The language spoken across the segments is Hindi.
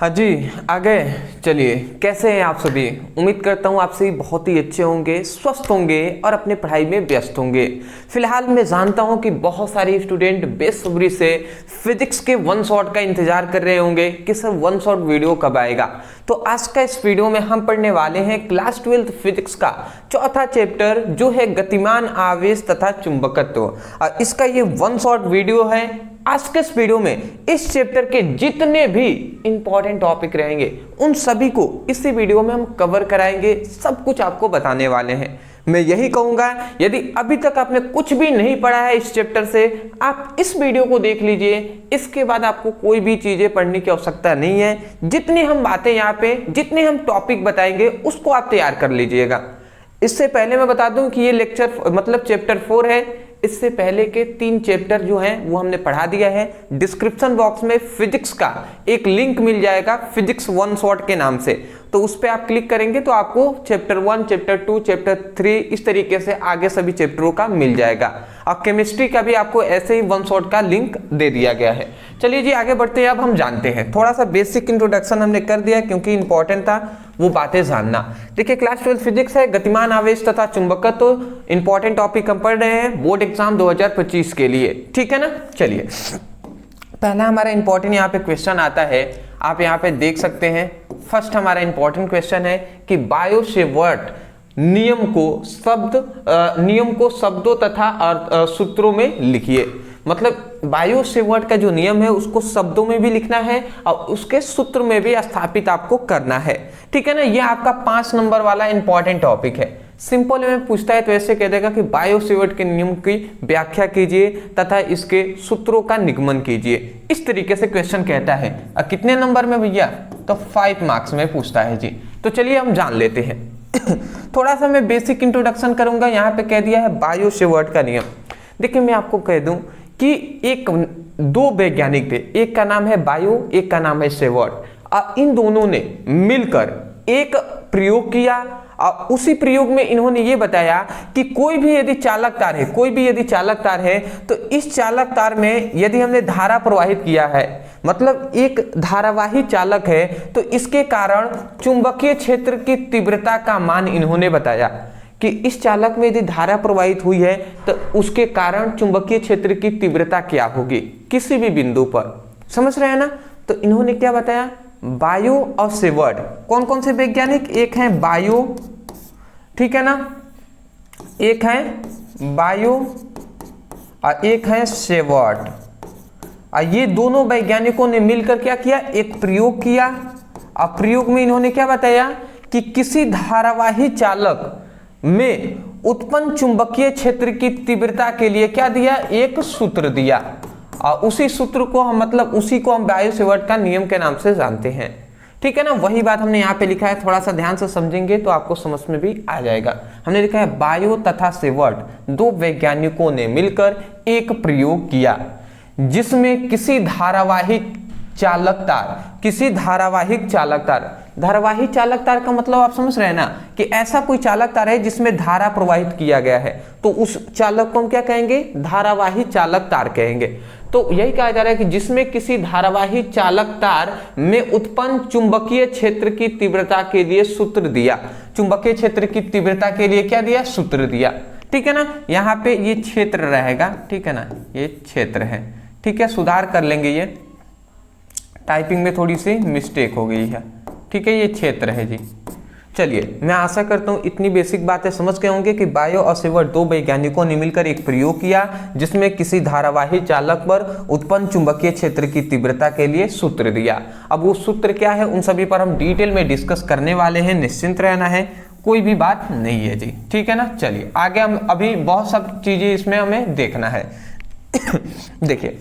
हाँ जी, आ गए। चलिए, कैसे हैं आप सभी? उम्मीद करता हूँ आप सभी बहुत ही अच्छे होंगे, स्वस्थ होंगे और अपने पढ़ाई में व्यस्त होंगे। फिलहाल मैं जानता हूँ कि बहुत सारे स्टूडेंट बेसब्री से फिजिक्स के वन शॉट का इंतजार कर रहे होंगे कि सर वन शॉट वीडियो कब आएगा। तो आज का इस वीडियो में हम पढ़ने वाले हैं क्लास 12 फिजिक्स का चौथा चैप्टर, जो है गतिमान आवेश तथा चुंबकत्व। और इसका ये वन शॉट वीडियो है। आज के इस वीडियो में इस चैप्टर के जितने भी इंपॉर्टेंट टॉपिक रहेंगे उन सभी को इसी वीडियो में हम कवर कराएंगे, सब कुछ आपको बताने वाले हैं। मैं यही कहूंगा, यदि अभी तक आपने कुछ भी नहीं पढ़ा है इस चैप्टर से, आप इस वीडियो को देख लीजिए। इसके बाद आपको कोई भी चीजें पढ़ने की आवश्यकता नहीं है। जितनी हम बातें यहाँ पे, जितने हम टॉपिक बताएंगे उसको आप तैयार कर लीजिएगा। इससे पहले मैं बता दूं कि ये लेक्चर मतलब चैप्टर 4 है। इससे पहले के 3 चैप्टर जो हैं वो हमने पढ़ा दिया है। डिस्क्रिप्शन बॉक्स में फिजिक्स का एक लिंक मिल जाएगा, फिजिक्स वन शॉट के नाम से। तो उस पर आप क्लिक करेंगे तो आपको चैप्टर 1, चैप्टर 2, चैप्टर 3 इस तरीके से आगे सभी चैप्टरों का मिल जाएगा। और केमिस्ट्री का भी आपको ऐसे ही वन शॉट का लिंक दे दिया गया है। चलिए जी, आगे बढ़ते हैं। अब हम जानते हैं, थोड़ा सा बेसिक इंट्रोडक्शन हमने कर दिया क्योंकि इंपॉर्टेंट था वो बातें जानना। देखिए, क्लास 12 फिजिक्स है, गतिमान आवेश तथा चुंबकत्व। तो इंपॉर्टेंट टॉपिक हम पढ़ रहे हैं बोर्ड एग्जाम 2025 के लिए, ठीक है ना। चलिए, पहला हमारा इंपॉर्टेंट यहाँ पे क्वेश्चन आता है, आप यहाँ पे देख सकते हैं। फर्स्ट हमारा इंपॉर्टेंट क्वेश्चन है कि बायो-सेवर्ट नियम को शब्दों तथा सूत्रों में लिखिए। मतलब बायो-सेवर्ट का जो नियम है उसको शब्दों में भी लिखना है और उसके सूत्र में भी स्थापित आपको करना है, ठीक है ना। ये आपका 5 नंबर वाला इंपॉर्टेंट टॉपिक है। सिंपल में पूछता है तो ऐसे कह देगा कि बायो-सेवर्ट के नियम की व्याख्या कीजिए तथा इसके सूत्रों का निगमन कीजिए। इस तरीके से क्वेश्चन कहता है। और कितने नंबर में भैया? तो 5 मार्क्स में पूछता है जी। तो चलिए हम जान लेते हैं। थोड़ा सा मैं बेसिक इंट्रोडक्शन करूंगा। यहाँ पे कह दिया है बायो-सेवर्ट का नियम। देखिए, मैं आपको कह दूं कि दो वैज्ञानिक थे, एक का नाम है बायो, एक का नाम है सेवर्ट। और इन दोनों ने मिलकर एक प्रयोग किया और उसी प्रयोग में इन्होंने ये बताया कि कोई भी यदि चालक तार है तो इस चालक तार में यदि हमने धारा प्रवाहित किया है, मतलब एक धारावाही चालक है, तो इसके कारण चुंबकीय क्षेत्र की तीव्रता का मान इन्होंने बताया कि इस चालक में यदि धारा प्रवाहित हुई है तो उसके कारण चुंबकीय क्षेत्र की तीव्रता क्या होगी किसी भी बिंदु पर। समझ रहे हैं ना। तो इन्होंने क्या बताया, बायो और सेवर्ट। कौन कौन से वैज्ञानिक? एक है बायो, ठीक है ना, एक है बायो और एक है सेवर्ट। और ये दोनों वैज्ञानिकों ने मिलकर क्या किया, एक प्रयोग किया। और प्रयोग में इन्होंने क्या बताया कि किसी धारावाही चालक में उत्पन्न चुंबकीय क्षेत्र की तीव्रता के लिए क्या दिया, एक सूत्र दिया। और उसी सूत्र को हम उसी को हम बायो-सेवर्ट का नियम के नाम से जानते हैं, ठीक है ना। वही बात हमने यहाँ पे लिखा है, थोड़ा सा ध्यान से समझेंगे तो आपको समझ में भी आ जाएगा। हमने लिखा है बायो तथा सेवर्ट दो वैज्ञानिकों ने मिलकर एक प्रयोग किया जिसमें किसी धारावाहिक चालक तार का मतलब आप समझ रहे हैं ना कि ऐसा कोई चालक तार है जिसमें धारा प्रवाहित किया गया है, तो उस चालक को हम क्या कहेंगे, धारावाही चालक तार कहेंगे। तो यही कहा जा रहा है कि जिसमें किसी धारावाही चालक तार में उत्पन्न चुंबकीय क्षेत्र की तीव्रता के लिए सूत्र दिया। चुंबकीय क्षेत्र की तीव्रता के लिए क्या दिया, सूत्र दिया, ठीक है ना। यहाँ पे ये क्षेत्र रहेगा, ठीक है ना, ये क्षेत्र है, ठीक है। सुधार कर लेंगे, ये टाइपिंग में थोड़ी सी मिस्टेक हो गई है, ठीक है। ये क्षेत्र है जी। चलिए, मैं आशा करता हूँ इतनी बेसिक बातें समझ गए होंगे कि बायो और सेवर्ट दो वैज्ञानिकों ने मिलकर एक प्रयोग किया जिसमें किसी धारावाही चालक पर उत्पन्न चुंबकीय क्षेत्र की तीव्रता के लिए सूत्र दिया। अब वो सूत्र क्या है उन सभी पर हम डिटेल में डिस्कस करने वाले हैं, निश्चिंत रहना है, कोई भी बात नहीं है जी, ठीक है ना। चलिए आगे हम अभी बहुत सब चीजें इसमें हमें देखना है। देखिए,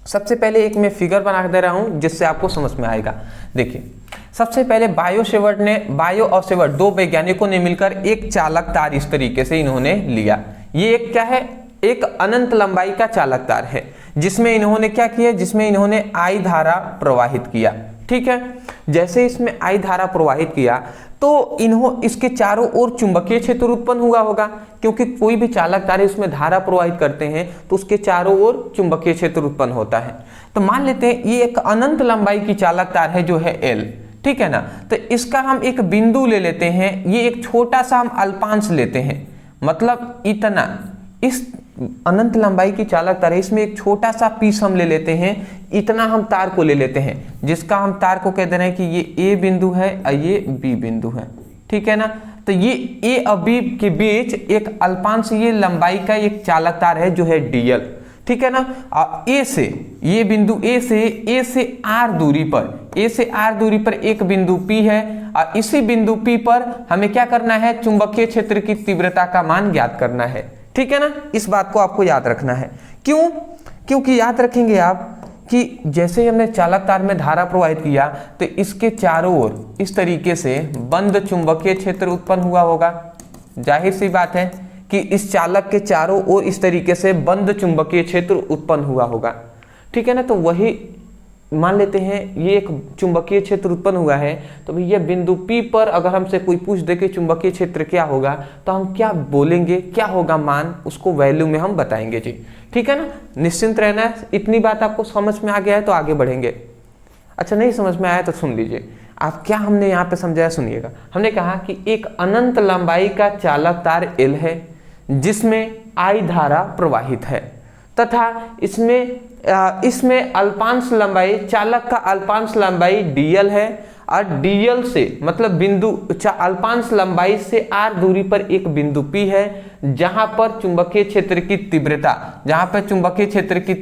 सबसे पहले एक मैं फिगर बना दे रहा हूं जिससे आपको समझ में आएगा। देखिए, सबसे पहले बायो और सेवर्ट दो वैज्ञानिकों ने मिलकर एक चालक तार इस तरीके से इन्होंने लिया। ये एक क्या है, एक अनंत लंबाई का चालक तार है जिसमें इन्होंने क्या किया, जिसमें इन्होंने I धारा प्रवाहित किया, ठीक है। जैसे इसमें I धारा प्रवाहित किया तो इसके चारों ओर चुंबकीय क्षेत्र उत्पन्न हुआ होगा, क्योंकि कोई भी चालक तार इसमें धारा प्रवाहित करते हैं तो उसके चारों ओर चुंबकीय क्षेत्र उत्पन्न होता है। तो मान लेते हैं ये एक अनंत लंबाई की चालक तार है जो है L, ठीक है ना। तो इसका हम एक बिंदु ले लेते हैं, ये एक छोटा सा हम अल्पांश लेते हैं, मतलब इतना, इस अनंत लंबाई की चालक तार है, इसमें एक छोटा सा पीस हम ले लेते हैं, इतना हम तार को ले लेते हैं, जिसका हम तार को कह दे रहे हैं कि ये A बिंदु है और ये B बिंदु है, ठीक है ना। तो ये A और B के बीच एक अल्पांश ये लंबाई का एक चालक तार है जो है DL, ठीक है ना। A से ये बिंदु A से R दूरी पर एक बिंदु P है और इसी बिंदु P पर हमें क्या करना है, चुंबकीय क्षेत्र की तीव्रता का मान ज्ञात करना है, ठीक है ना। इस बात को आपको याद रखना है। क्यों? क्योंकि याद रखेंगे आप कि जैसे ही हमने चालक तार में धारा प्रवाहित किया तो इसके चारों ओर इस तरीके से बंद चुंबकीय क्षेत्र उत्पन्न हुआ होगा। जाहिर सी बात है कि इस चालक के चारों ओर इस तरीके से बंद चुंबकीय क्षेत्र उत्पन्न हुआ होगा, ठीक है ना। तो वही मान लेते हैं ये एक चुंबकीय क्षेत्र उत्पन्न हुआ है, तो भैया बिंदु P पर अगर हमसे कोई पूछ दे कि चुंबकीय क्षेत्र क्या होगा तो हम क्या बोलेंगे, क्या होगा मान, उसको वैल्यू में हम बताएंगे जी, ठीक है ना। निश्चिंत रहना है। इतनी बात आपको समझ में आ गया है तो आगे बढ़ेंगे। अच्छा, नहीं समझ में आया तो सुन लीजिए आप, क्या हमने यहाँ पे समझाया सुनिएगा। हमने कहा कि एक अनंत लंबाई का चालक तार L है जिसमें I धारा प्रवाहित है तथा इसमें अल्पांश लंबाई, चालक का अल्पांश लंबाई DL है और DL से मतलब बिंदु अल्पांश लंबाई से R दूरी पर एक बिंदु P है जहां पर चुंबकीय क्षेत्र की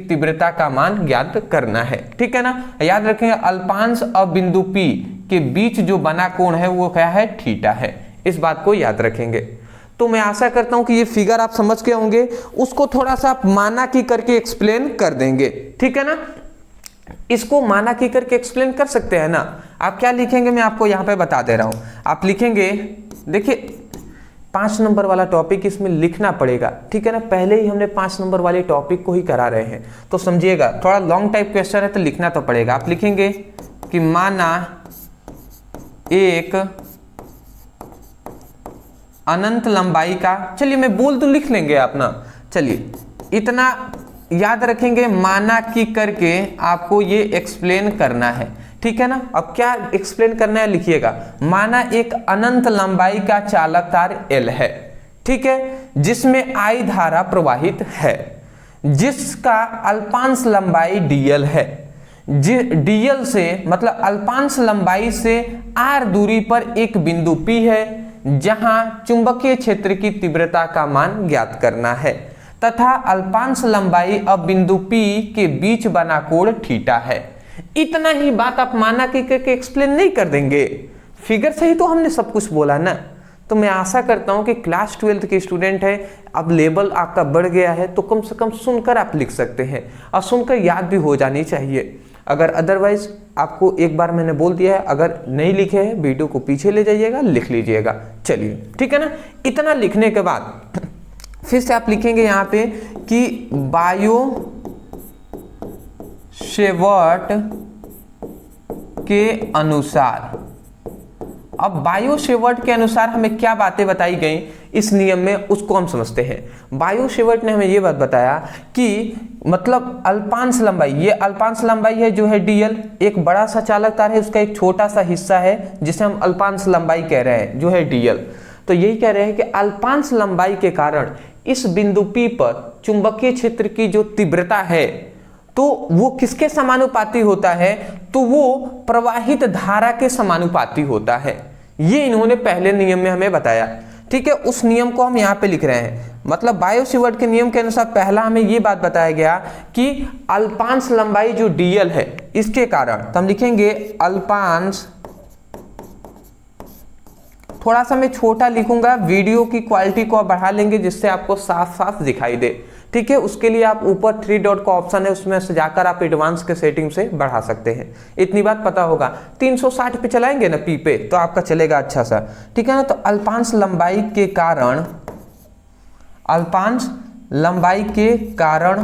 तीव्रता का मान ज्ञात करना है, ठीक है ना। याद रखेंगे अल्पांश और बिंदु P के बीच जो बना कोण है वो क्या है, थीटा है। इस बात को याद रखेंगे। तो मैं आशा करता हूं कि ये फिगर आप समझ के होंगे, उसको थोड़ा सा आप मानकी करके एक्सप्लेन कर देंगे, ठीक है ना। इसको मानकी करके एक्सप्लेन कर सकते हैं ना। आप क्या लिखेंगे मैं आपको यहां पे बता दे रहा हूं। आप लिखेंगे, देखिए 5 नंबर वाला टॉपिक इसमें लिखना पड़ेगा, ठीक है ना। पहले ही हमने 5 नंबर वाले टॉपिक को ही करा रहे हैं तो समझिएगा, थोड़ा लॉन्ग टाइप क्वेश्चन है तो लिखना तो पड़ेगा। आप लिखेंगे कि माना एक अनंत लंबाई का, चलिए मैं बोल दूं, लिख लेंगे आप ना, चलिए इतना याद रखेंगे, माना की करके आपको ये एक्सप्लेन करना है, ठीक है ना। अब क्या एक्सप्लेन करना है लिखिएगा, माना एक अनंत लंबाई का चालक तार L है, ठीक है, जिसमें I धारा प्रवाहित है, जिसका अल्पांश लंबाई DL है, DL से मतलब अल्पांश लंबाई से R दूरी पर एक बिंदु P है जहां चुंबकीय क्षेत्र की तीव्रता का मान ज्ञात करना है तथा अल्पांश लंबाई और बिंदु P के बीच बना कोण थीटा है। इतना ही बात आप माना कि करके एक्सप्लेन नहीं कर देंगे, फिगर से ही तो हमने सब कुछ बोला ना। तो मैं आशा करता हूं कि क्लास 12th के स्टूडेंट है, अब लेवल आपका बढ़ गया है तो कम से कम सुनकर आप लिख सकते हैं और सुनकर याद भी हो जानी चाहिए। अगर अदरवाइज आपको एक बार मैंने बोल दिया है, अगर नहीं लिखे हैं वीडियो को पीछे ले जाइएगा, लिख लीजिएगा, चलिए ठीक है ना। इतना लिखने के बाद फिर से आप लिखेंगे यहाँ पे कि बायो सेवर्ट के अनुसार, अब बायो सेवर्ट के अनुसार हमें क्या बातें बताई गई इस नियम में उसको हम समझते हैं। बायो सेवर्ट ने हमें यह बात बताया कि मतलब अल्पांश लंबाई, ये अल्पांश लंबाई है जो है DL, एक बड़ा सा चालक तार है उसका एक छोटा सा हिस्सा है जिसे हम अल्पांश लंबाई कह रहे हैं जो है DL। तो यही कह रहे हैं कि अल्पांश लंबाई के कारण इस बिंदु P पर चुंबकीय क्षेत्र की जो तीव्रता है तो वो किसके समानुपाती होता है, तो वो प्रवाहित धारा के समानुपाती होता है। ये इन्होंने पहले नियम में हमें बताया, ठीक है। उस नियम को हम यहाँ पे लिख रहे हैं, मतलब बायो सेवर्ट के नियम के अनुसार पहला हमें ये बात बताया गया कि अल्पांश लंबाई जो DL है इसके कारण, तो हम लिखेंगे अल्पांश, थोड़ा सा मैं छोटा लिखूंगा, वीडियो की क्वालिटी को बढ़ा लेंगे जिससे आपको साफ साफ दिखाई दे, ठीक है। उसके लिए आप ऊपर 3 डॉट का ऑप्शन है उसमें से जाकर आप एडवांस के सेटिंग से बढ़ा सकते हैं। इतनी बात पता होगा, 360 पे चलाएंगे ना P पे तो आपका चलेगा अच्छा सा, ठीक है ना। तो अल्पांश लंबाई के कारण, अल्पांश लंबाई के कारण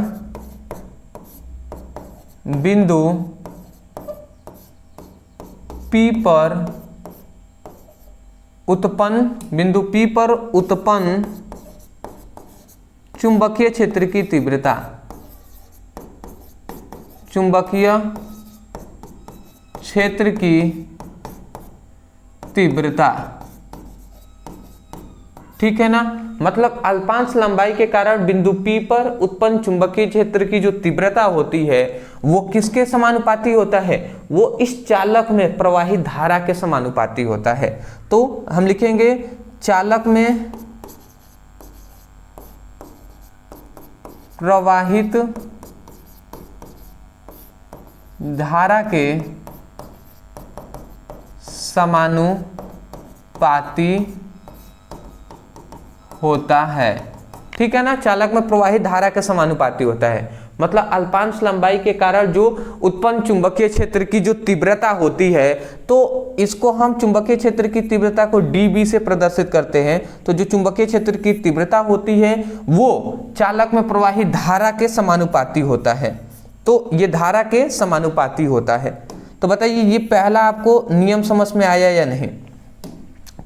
बिंदु P पर उत्पन्न, बिंदु P पर उत्पन्न चुंबकीय क्षेत्र की तीव्रता, चुंबकीय क्षेत्र की तीव्रता, ठीक है ना। मतलब अल्पांश लंबाई के कारण बिंदु P पर उत्पन्न चुंबकीय क्षेत्र की जो तीव्रता होती है वो किसके समानुपाती होता है, वो इस चालक में प्रवाहित धारा के समानुपाती होता है। तो हम लिखेंगे चालक में प्रवाहित धारा के समानुपाती होता है, ठीक है ना। चालक में प्रवाहित धारा के समानुपाती होता है, मतलब अल्पांश लंबाई के कारण जो उत्पन्न चुंबकीय क्षेत्र की जो तीव्रता होती है, तो इसको हम चुंबकीय क्षेत्र की तीव्रता को dB से प्रदर्शित करते हैं। तो जो चुंबकीय क्षेत्र की तीव्रता होती है वो चालक में प्रवाहित धारा के समानुपाती होता है। तो ये धारा के समानुपाती होता है। तो बताइए ये पहला आपको नियम समझ में आया या नहीं?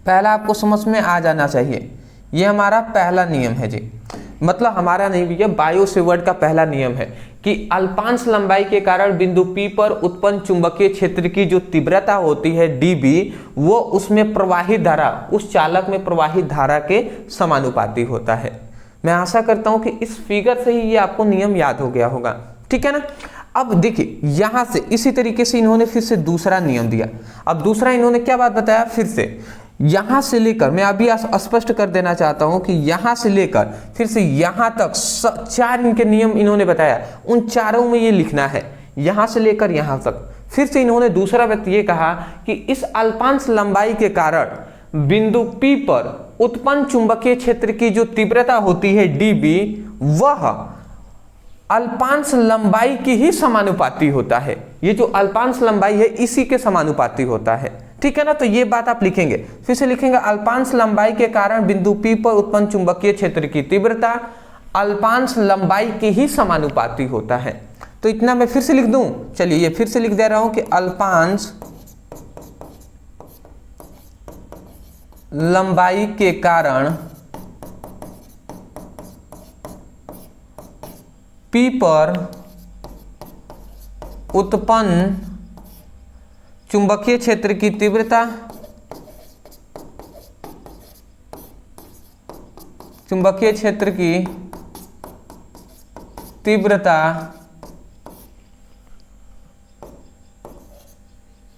पहला आपको समझ में आ जाना चाहिए। ये हमारा पहला नियम है जी, मतलब हमारा नहीं भैया, बायो सेवर्ट का पहला नियम है कि अल्पांश लंबाई के कारण बिंदु P पर उत्पन्न चुंबकीय क्षेत्र की जो तीव्रता होती है dB, वो उसमें प्रवाहित धारा, उस चालक में प्रवाहित धारा के समानुपाती होता है। मैं आशा करता हूं कि इस फिगर से ही ये आपको नियम याद हो गया होगा, ठीक है ना। अब देखिए यहां से इसी तरीके से इन्होंने फिर से दूसरा नियम दिया। अब दूसरा इन्होंने क्या बात बताया, फिर से यहां से लेकर, मैं अभी स्पष्ट कर देना चाहता हूं कि यहां से लेकर फिर से यहां तक चार इनके नियम इन्होंने बताया, उन चारों में ये लिखना है, यहां से लेकर यहां तक। फिर से इन्होंने दूसरा व्यक्ति ये कहा कि इस अल्पांश लंबाई के कारण बिंदु P पर उत्पन्न चुंबकीय क्षेत्र की जो तीव्रता होती है dB, वह अल्पांश लंबाई की ही समानुपाती होता है। ये जो अल्पांश लंबाई है इसी के समानुपाती होता है, ठीक है ना। तो ये बात आप लिखेंगे, फिर से लिखेंगे अल्पांश लंबाई के कारण बिंदु P पर उत्पन्न चुंबकीय क्षेत्र की तीव्रता अल्पांश लंबाई की ही समानुपाती होता है। तो इतना मैं फिर से लिख दूं, चलिए ये फिर से लिख दे रहा हूं कि अल्पांश लंबाई के कारण P पर उत्पन्न चुंबकीय क्षेत्र की तीव्रता, चुंबकीय क्षेत्र की तीव्रता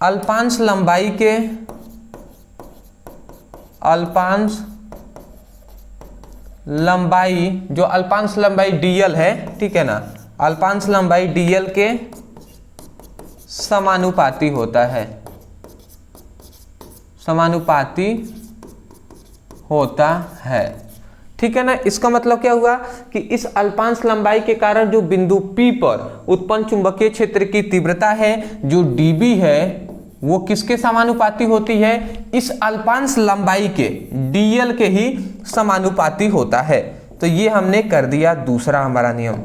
अल्पांश लंबाई के, अल्पांश लंबाई, जो अल्पांश लंबाई dl है, ठीक है ना, अल्पांश लंबाई dl के समानुपाती होता है, समानुपाती होता है, ठीक है ना। इसका मतलब क्या हुआ कि इस अल्पांश लंबाई के कारण जो बिंदु P पर उत्पन्न चुंबकीय क्षेत्र की तीव्रता है जो dB है, वो किसके समानुपाती होती है, इस अल्पांश लंबाई के dl के ही समानुपाती होता है। तो ये हमने कर दिया दूसरा हमारा नियम।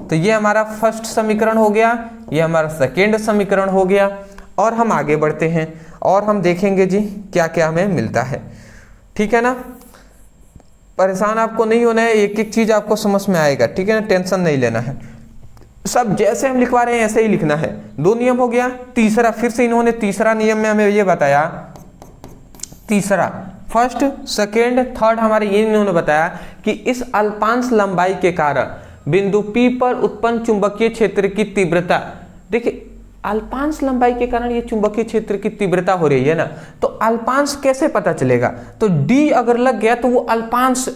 तो ये हमारा फर्स्ट समीकरण हो गया, ये हमारा सेकेंड समीकरण हो गया। और हम आगे बढ़ते हैं और हम देखेंगे जी क्या क्या हमें मिलता है, ठीक है ना। परेशान आपको नहीं होना है, एक एक चीज आपको समझ में आएगा, ठीक है ना, टेंशन नहीं लेना है। सब जैसे हम लिखवा रहे हैं ऐसे ही लिखना है। दो नियम हो गया। तीसरा, फिर से इन्होंने तीसरा नियम में हमें ये बताया, तीसरा, फर्स्ट सेकेंड थर्ड हमारे ये इन्होंने बताया कि इस अल्पांश लंबाई के कारण बिंदु P पर उत्पन्न चुंबकीय क्षेत्र की तीव्रता, देखिए अल्पांश लंबाई के कारण ये चुंबकीय क्षेत्र की तीव्रता हो रही है ना, तो अल्पांश कैसे पता चलेगा, तो d अगर लग गया तो वो अल्पांश,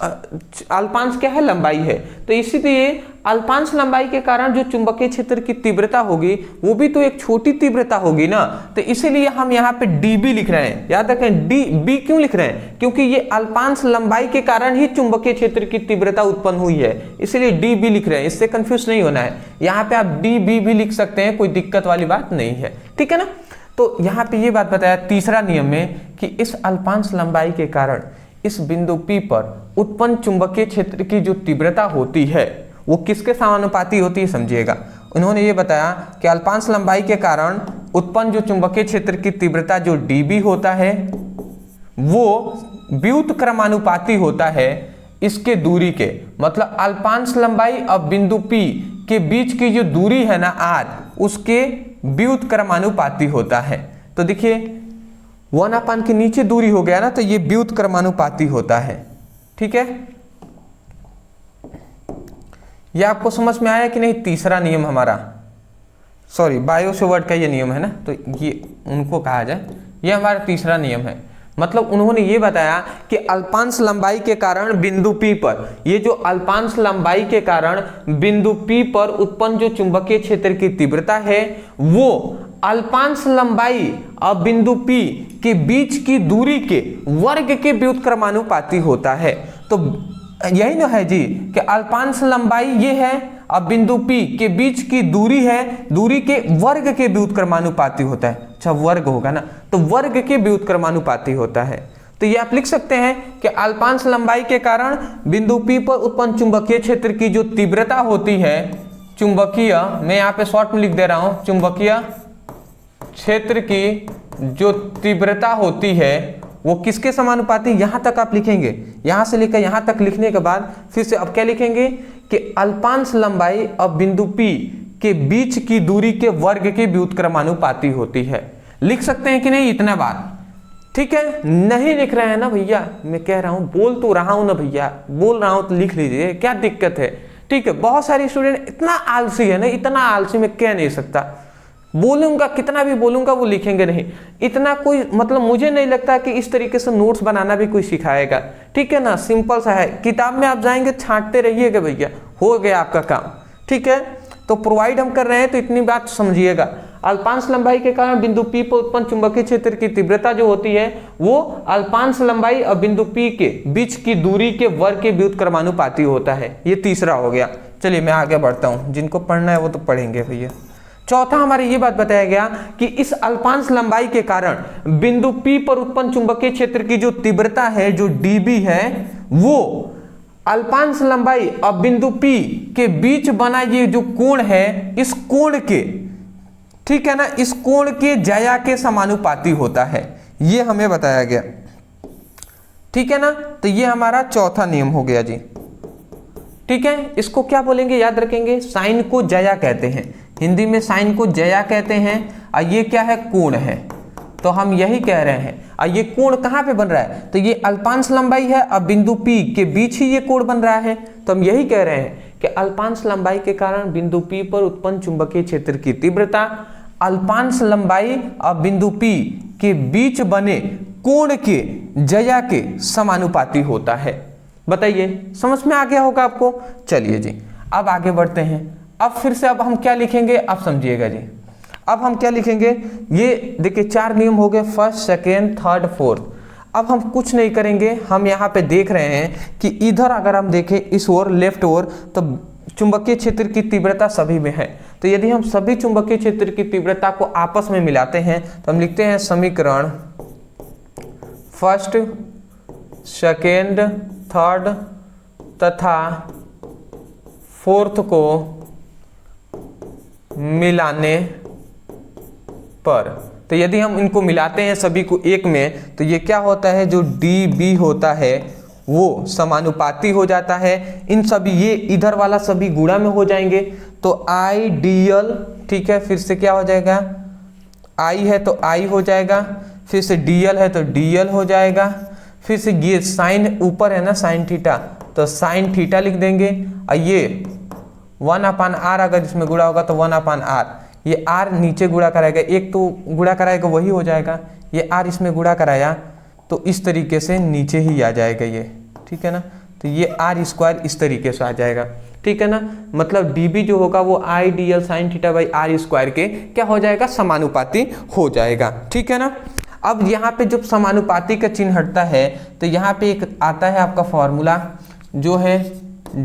अल्पांश क्या है, लंबाई है। तो इसीलिए अल्पांश लंबाई के कारण जो चुंबकीय क्षेत्र की तीव्रता होगी वो भी तो एक छोटी तीव्रता होगी ना, तो इसीलिए हम यहाँ पे dB लिख रहे हैं। याद रखें dB क्यों लिख रहे हैं, क्योंकि ये अल्पांश लंबाई के कारण ही चुंबकीय क्षेत्र की तीव्रता उत्पन्न हुई है, इसलिए dB लिख रहे हैं। इससे कंफ्यूज नहीं होना है, यहाँ पे आप dB भी लिख सकते हैं, कोई दिक्कत वाली बात नहीं है, ठीक है ना। तो यहाँ पे ये बात बताया तीसरा नियम में कि इस अल्पांश लंबाई के कारण इस बिंदु P पर उत्पन्न चुंबकीय क्षेत्र की जो तीव्रता होती है वो किसके समानुपाती होती है, समझिएगा, उन्होंने ये बताया कि अल्पांश लंबाई के कारण उत्पन्न जो चुंबकीय क्षेत्र की तीव्रता जो dB होता है वो व्युत्क्रमानुपाती होता है इसके दूरी के, मतलब अल्पांश लंबाई और बिंदु P के बीच की जो दूरी है ना r, उसके व्युत्क्रमानुपाती होता है। तो देखिए 1/, के नीचे दूरी हो गया ना, तो ये व्युत्क्रमानुपाती होता है। ठीक है, ये आपको समझ में आया कि नहीं? तीसरा नियम हमारा, सॉरी बायो सेवर्ट का ये नियम है ना, तो ये उनको कहा जाए, ये हमारा तीसरा नियम है। मतलब उन्होंने ये बताया कि अल्पांश लंबाई के कारण बिंदु P पर, ये जो अल्पांश लंबाई के कारण बिंदु P पर उत्पन्न जो चुंबकीय क्षेत्र की तीव्रता है वो अल्पांश लंबाई और बिंदु P के बीच की दूरी के वर्ग के व्युत्क्रमानुपाती होता है। तो यही ना है जी कि अल्पांश लंबाई ये है और बिंदु P के बीच की दूरी है, दूरी के वर्ग के व्युत्क्रमानुपाती होता है। अच्छा वर्ग होगा ना, तो वर्ग के व्युत्क्रमानुपाती होता है। तो ये आप लिख सकते हैं कि अल्पांश लंबाई के कारण बिंदु P पर उत्पन्न चुंबकीय क्षेत्र की जो तीव्रता होती है, चुंबकीय, मैं यहाँ पे शॉर्ट में लिख दे रहा हूं, चुंबकीय क्षेत्र की जो तीव्रता होती है वो किसके समानुपाती, यहां तक आप लिखेंगे, यहां से लेकर यहां तक लिखने के बाद फिर से अब क्या लिखेंगे कि अल्पांश लंबाई और बिंदु P के बीच की दूरी के वर्ग के व्युत्क्रमानुपाती होती है। लिख सकते हैं कि नहीं इतना बात? ठीक है, नहीं लिख रहे हैं ना भैया, मैं कह रहा हूं, बोल तो रहा हूं ना भैया, बोल रहा हूं तो लिख लीजिए, क्या दिक्कत है? ठीक है, बहुत सारे स्टूडेंट इतना आलसी है ना, इतना आलसी मैं कह नहीं सकता, बोलूंगा कितना भी बोलूंगा वो लिखेंगे नहीं। इतना कोई मतलब मुझे नहीं लगता कि इस तरीके से नोट्स बनाना भी कोई सिखाएगा। ठीक है ना, सिंपल सा है, किताब में आप जाएंगे छांटते रहिएगा भैया, हो गया आपका काम। ठीक है, तो प्रोवाइड हम कर रहे हैं तो इतनी बात समझिएगा। अल्पांश लंबाई के कारण बिंदु P पर उत्पन्न चुंबकीय क्षेत्र की तीव्रता जो होती है वो अल्पांश लंबाई और बिंदु P के बीच की दूरी के वर्ग के व्युत्क्रमानुपाती होता है। ये तीसरा हो गया। चलिए मैं आगे बढ़ता हूँ, जिनको पढ़ना है वो तो पढ़ेंगे भैया। चौथा हमारे ये बात बताया गया कि इस अल्पांश लंबाई के कारण बिंदु P पर उत्पन्न चुंबकीय क्षेत्र की जो तीव्रता है जो dB है वो अल्पांश लंबाई और बिंदु P के बीच बना ये जो कोण है इस कोण के, ठीक है ना, इस कोण के ज्या के समानुपाती होता है, ये हमें बताया गया। ठीक है ना, तो ये हमारा चौथा नियम हो गया जी। ठीक है, इसको क्या बोलेंगे याद रखेंगे, साइन को ज्या कहते हैं, हिंदी में साइन को ज्या कहते हैं। और ये क्या है, कोण है, तो हम यही कह रहे हैं। और ये कोण कहाँ पे बन रहा है, तो ये अल्पांश लंबाई है और बिंदु P के बीच ही ये कोण बन रहा है। तो हम यही कह रहे हैं कि अल्पांश लंबाई के कारण बिंदु P पर उत्पन्न चुंबकीय क्षेत्र की तीव्रता अल्पांश लंबाई और बिंदु P के बीच बने कोण के ज्या के समानुपाती होता है। बताइए समझ में आ गया होगा आपको। चलिए जी अब आगे बढ़ते हैं। अब फिर से अब हम क्या लिखेंगे, आप समझिएगा जी। अब हम क्या लिखेंगे, ये देखिए 4 नियम हो गए, फर्स्ट, सेकेंड, थर्ड, फोर्थ। अब हम कुछ नहीं करेंगे, हम यहाँ पे देख रहे हैं कि इधर अगर हम देखें इस ओर लेफ्ट ओर तो चुंबकीय क्षेत्र की तीव्रता सभी में है। तो यदि हम सभी चुंबकीय क्षेत्र की तीव्रता को आपस में मिलाते हैं तो हम लिखते हैं समीकरण फर्स्ट, सेकेंड, थर्ड तथा फोर्थ को मिलाने पर, तो यदि हम इनको मिलाते हैं सभी को एक में तो ये क्या होता है, जो dB होता है वो समानुपाती हो जाता है। इन सभी, ये इधर वाला सभी गुणा में हो जाएंगे तो IDL, ठीक है, फिर से क्या हो जाएगा, I है तो I हो जाएगा, फिर से DL है तो DL हो जाएगा, फिर से ये साइन ऊपर है ना साइन थीटा, तो साइन थीटा लिख देंगे। और ये 1/r अगर इसमें गुणा होगा तो 1/r, ये r नीचे गुणा कराएगा, एक तो गुणा कराएगा वही हो जाएगा, ये r इसमें गुणा कराया तो इस तरीके से नीचे ही आ जाएगा ये, ठीक है ना। तो ये r² इस तरीके से आ जाएगा, ठीक है ना। मतलब dB जो होगा वो IDL sin θ/r² के क्या हो जाएगा, समानुपाती हो जाएगा, ठीक है ना। अब यहाँ पे जब समानुपाती का चिन्ह हटता है तो यहाँ पे एक आता है आपका फॉर्मूला जो है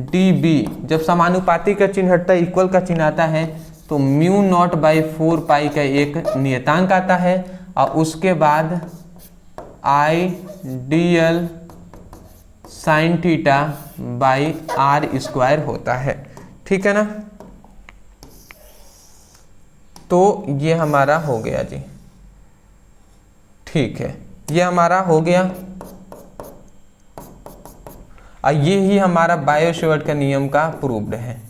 dB। जब समानुपाती का चिन्ह हटता है, इक्वल का चिन्ह आता है तो μ0/4π का एक नियतांक आता है और उसके बाद IDL sin θ/r² होता है, ठीक है ना। तो ये हमारा हो गया जी, ठीक है, ये हमारा हो गया। और ये ही हमारा बायो-सेवर्ट का नियम का प्रूव्ड है,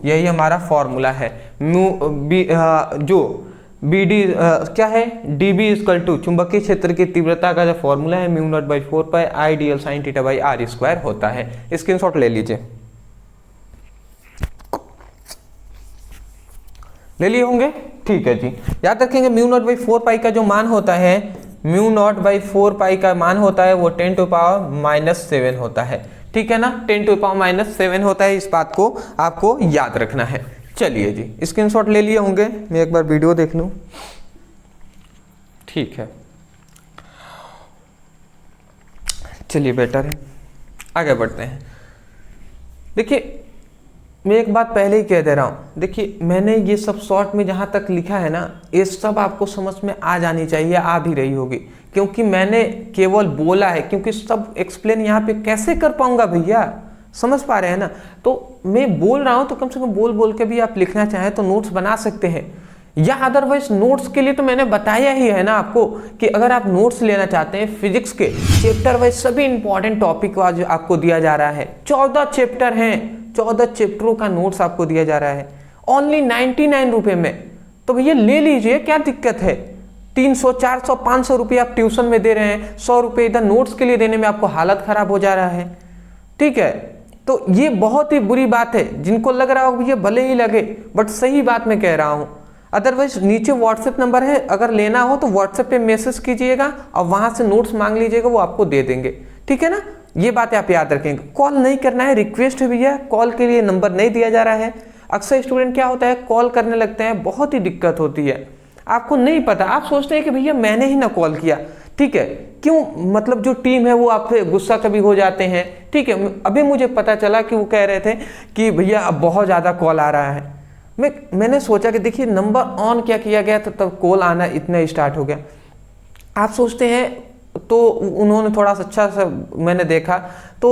यही हमारा फॉर्मूला है। जो बी डी क्या है, डी बी इक्वल टू चुंबकीय क्षेत्र की तीव्रता का जो फॉर्मूला है mu naught by 4 pi I D L sine theta by R square होता है। स्क्रीनशॉट ले लीजिए, ले लिए होंगे, ठीक है जी। याद रखेंगे म्यू नॉट बाई 4 पाई का जो मान होता है, म्यू नॉट बाई 4 पाई का मान होता है वो 10 टू पावर माइनस 7 होता है, ठीक है ना, 10 टू पावर माइनस 7 होता है। इस बात को आपको याद रखना है। चलिए जी, स्क्रीनशॉट ले लिए होंगे, मैं एक बार वीडियो देख लूं, ठीक है। चलिए बेटर है, आगे बढ़ते हैं। देखिए मैं एक बात पहले ही कह दे रहा हूं, देखिए मैंने ये सब शॉर्ट में जहां तक लिखा है ना, ये सब आपको समझ में आ जानी चाहिए, आ भी रही होगी, क्योंकि मैंने केवल बोला है, क्योंकि सब एक्सप्लेन यहाँ पे कैसे कर पाऊंगा भैया, समझ पा रहे हैं ना। तो मैं बोल रहा हूं तो कम से कम बोल बोल के भी आप लिखना चाहें तो नोट्स बना सकते हैं, या अदरवाइज नोट्स के लिए तो मैंने बताया ही है ना आपको कि अगर आप नोट्स लेना चाहते हैं फिजिक्स के चैप्टर वाइज सभी इंपॉर्टेंट टॉपिक आज आपको दिया जा रहा है। 14 चैप्टर हैं, 14 चैप्टरों का नोट्स आपको दिया जा रहा है ओनली 99 रुपए में। तो भैया ले लीजिए, क्या दिक्कत है। 300 400 500 रुपये आप ट्यूशन में दे रहे हैं, 100 रुपये इधर नोट्स के लिए देने में आपको हालत खराब हो जा रहा है, ठीक है। तो ये बहुत ही बुरी बात है, जिनको लग रहा हो भैया भले ही लगे, बट सही बात मैं कह रहा हूं। अदरवाइज नीचे व्हाट्सएप नंबर है, अगर लेना हो तो व्हाट्सएप पे मैसेज कीजिएगा और वहां से नोट्स मांग लीजिएगा, वो आपको दे देंगे, ठीक है ना। ये बातें आप याद रखेंगे। कॉल नहीं करना है, रिक्वेस्ट है भैया, कॉल के लिए नंबर नहीं दिया जा रहा है। अक्सर स्टूडेंट क्या होता है, कॉल करने लगते हैं, बहुत ही दिक्कत होती है, आपको नहीं पता, आप सोचते हैं कि भैया मैंने ही ना कॉल किया, ठीक है, क्यों, मतलब जो टीम है वो आपसे गुस्सा कभी हो जाते हैं, ठीक है। अभी मुझे पता चला कि वो कह रहे थे कि भैया अब बहुत ज़्यादा कॉल आ रहा है। मैंने सोचा कि देखिए नंबर ऑन क्या किया गया था, तब कॉल आना इतना स्टार्ट हो गया। आप सोचते हैं, तो उन्होंने थोड़ा सा अच्छा सा मैंने देखा, तो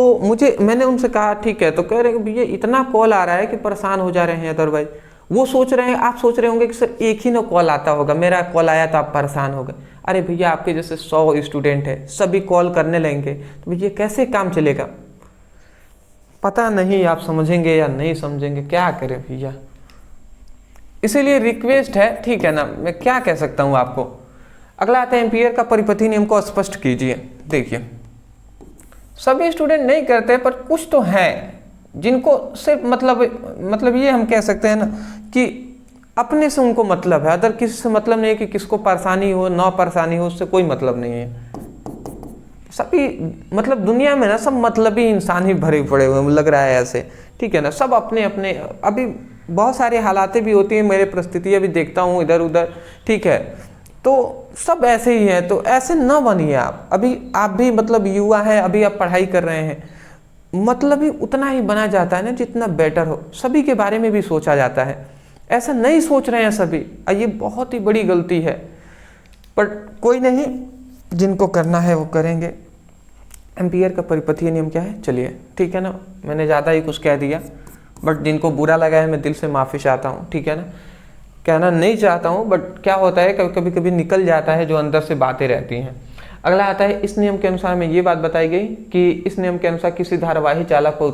मैंने उनसे कहा ठीक है, तो कह रहे हैं भैया इतना कॉल आ रहा है कि परेशान हो जा रहे हैं। अदरवाइज वो सोच रहे हैं, आप सोच रहे होंगे कि सर एक ही ना कॉल आता होगा, मेरा कॉल आया तो आप परेशान हो गए। अरे भैया आपके जैसे 100 स्टूडेंट है, सभी कॉल करने लगेंगे तो भैया कैसे काम चलेगा, पता नहीं आप समझेंगे या नहीं समझेंगे, क्या करें भैया। इसीलिए रिक्वेस्ट है, ठीक है ना, मैं क्या कह सकता हूं आपको। अगला आता है एम्पियर का परिपथी नियम को स्पष्ट कीजिए। देखिए सभी स्टूडेंट नहीं करते, पर कुछ तो हैं जिनको सिर्फ मतलब ये हम कह सकते हैं ना कि अपने से उनको मतलब है, अदर किसी से मतलब नहीं है कि किसको परेशानी हो ना परेशानी हो, उससे कोई मतलब नहीं है। सभी मतलब दुनिया में ना सब मतलबी इंसान ही भरे पड़े हुए लग रहा है ऐसे, ठीक है ना। सब अपने अपने, अभी बहुत सारी हालातें भी होती हैं, मेरे परिस्थितियाँ भी देखता हूँ इधर उधर, ठीक है, तो सब ऐसे ही है। तो ऐसे ना बनिए आप, अभी आप भी मतलब युवा हैं, अभी आप पढ़ाई कर रहे हैं, मतलब ही उतना ही बना जाता है ना जितना बेटर हो, सभी के बारे में भी सोचा जाता है, ऐसा नहीं सोच रहे हैं सभी, ये बहुत ही बड़ी गलती है। पर कोई नहीं, जिनको करना है वो करेंगे। एम्पियर का परिपथीय नियम क्या है, चलिए ठीक है ना, मैंने ज़्यादा ही कुछ कह दिया, बट जिनको बुरा लगा है मैं दिल से माफ़ी चाहता हूँ, ठीक है ना, कहना नहीं चाहता हूँ, बट क्या होता है कभी कभी निकल जाता है जो अंदर से बातें रहती हैं। अगला आता है, इस नियम के अनुसार में ये बात बताई गई कि इस नियम के अनुसार किसी धारावाही चालक को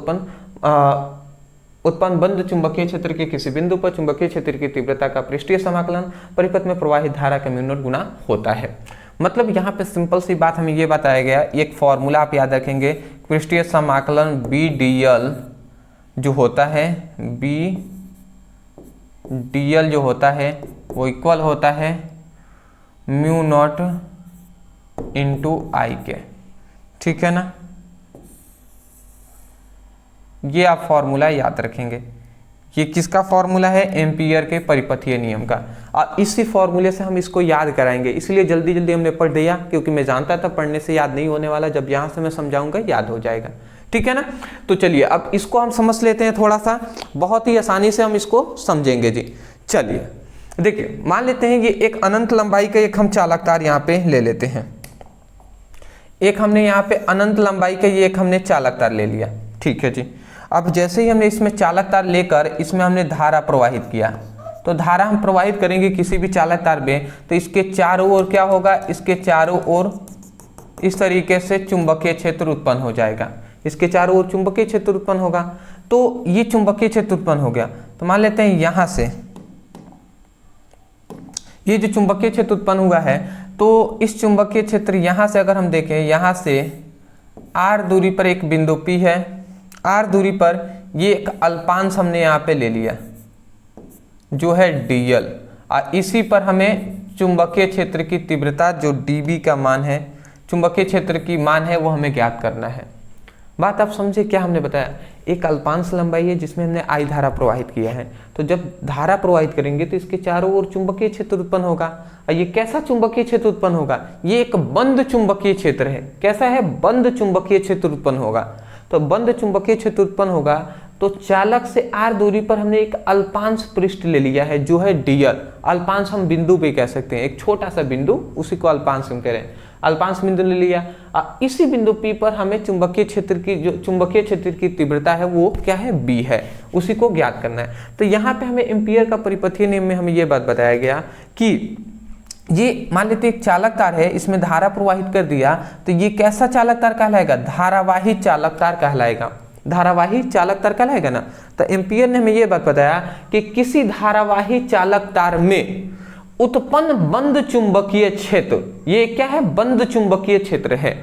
उत्पन्न बंद चुंबकीय क्षेत्र के किसी बिंदु पर चुंबकीय क्षेत्र की तीव्रता का पृष्ठीय समाकलन परिपथ में प्रवाहित धारा का म्यू नॉट गुना होता है। मतलब यहाँ पे सिंपल सी बात हमें ये बताया गया, एक फॉर्मूला आप याद रखेंगे, पृष्ठीय समाकलन बी डी एल जो होता है, बी डी एल जो होता है वो इक्वल होता है म्यू नॉट इंटू आई के, ठीक है ना। ये आप फॉर्मूला याद रखेंगे। ये किसका फॉर्मूला है, एम्पियर के परिपथीय नियम का, और इसी फॉर्मूले से हम इसको याद कराएंगे। इसलिए जल्दी जल्दी हमने पढ़ दिया, क्योंकि मैं जानता था पढ़ने से याद नहीं होने वाला, जब यहाँ से मैं समझाऊंगा याद हो जाएगा, ठीक है ना। तो चलिए अब इसको हम समझ लेते हैं थोड़ा सा, बहुत ही आसानी से हम इसको समझेंगे जी। चलिए देखिए, मान लेते हैं ये एक अनंत लंबाई का एक हम चालक तार यहाँ पे ले लेते हैं, एक हमने यहाँ पे अनंत लंबाई का ये एक हमने चालक तार ले लिया, ठीक है जी। अब जैसे ही हमने इसमें चालक तार लेकर इसमें हमने धारा प्रवाहित किया, तो धारा हम प्रवाहित करेंगे किसी भी चालक तार में, तो इसके चारों ओर क्या होगा, इसके चारों ओर इस तरीके से चुंबकीय क्षेत्र उत्पन्न हो जाएगा। इसके चारों ओर चुंबकीय क्षेत्र उत्पन्न होगा। तो ये चुंबकीय क्षेत्र उत्पन्न हो गया। तो मान लेते हैं यहां से ये जो चुंबकीय क्षेत्र उत्पन्न हुआ है, तो इस चुंबकीय क्षेत्र यहां से अगर हम देखें, यहां से r दूरी पर एक बिंदु P है, r दूरी पर ये एक अल्पांश हमने यहाँ पे ले लिया जो है dl, और इसी पर हमें चुंबकीय क्षेत्र की तीव्रता जो dB का मान है, चुंबकीय क्षेत्र की मान है, वो हमें ज्ञात करना है। बात आप समझे क्या हमने बताया, एक अल्पांश लंबाई है जिसमें हमने I धारा प्रवाहित किया है। तो जब धारा प्रवाहित करेंगे तो इसके चारों ओर चुंबकीय क्षेत्र उत्पन्न होगा। और ये कैसा चुंबकीय क्षेत्र उत्पन्न होगा, ये एक बंद चुंबकीय क्षेत्र है। कैसा है, बंद चुंबकीय क्षेत्र उत्पन्न होगा। तो बंद चुंबकीय क्षेत्र उत्पन्न होगा तो चालक से r दूरी पर हमने एक अल्पांश पृष्ठ ले लिया है जो है dl। अल्पांश हम बिंदु पे कह सकते हैं, एक छोटा सा बिंदु, उसी को अल्पांश हम कह रहे हैं। अल्पांश बिंदु ले लिया, इसी बिंदु P पर हमें चुंबकीय क्षेत्र की जो चुंबकीय क्षेत्र की तीव्रता है वो क्या है, B है, उसी को ज्ञात करना है। तो यहाँ पे हमें एम्पियर का परिपथीय नियम में हमें ये बात बताया गया कि ये मान लेते एक चालक तार है, इसमें धारा प्रवाहित कर दिया, तो ये कैसा चालक तार कहलाएगा, धारावाही चालक तार कहलाएगा। धारावाही चालक तार कहलाएगा ना। तो एम्पियर ने हमें ये बात बताया कि किसी धारावाही चालक तार में उत्पन्न बंद चुंबकीय क्षेत्र, ये क्या है, बंद चुंबकीय क्षेत्र है।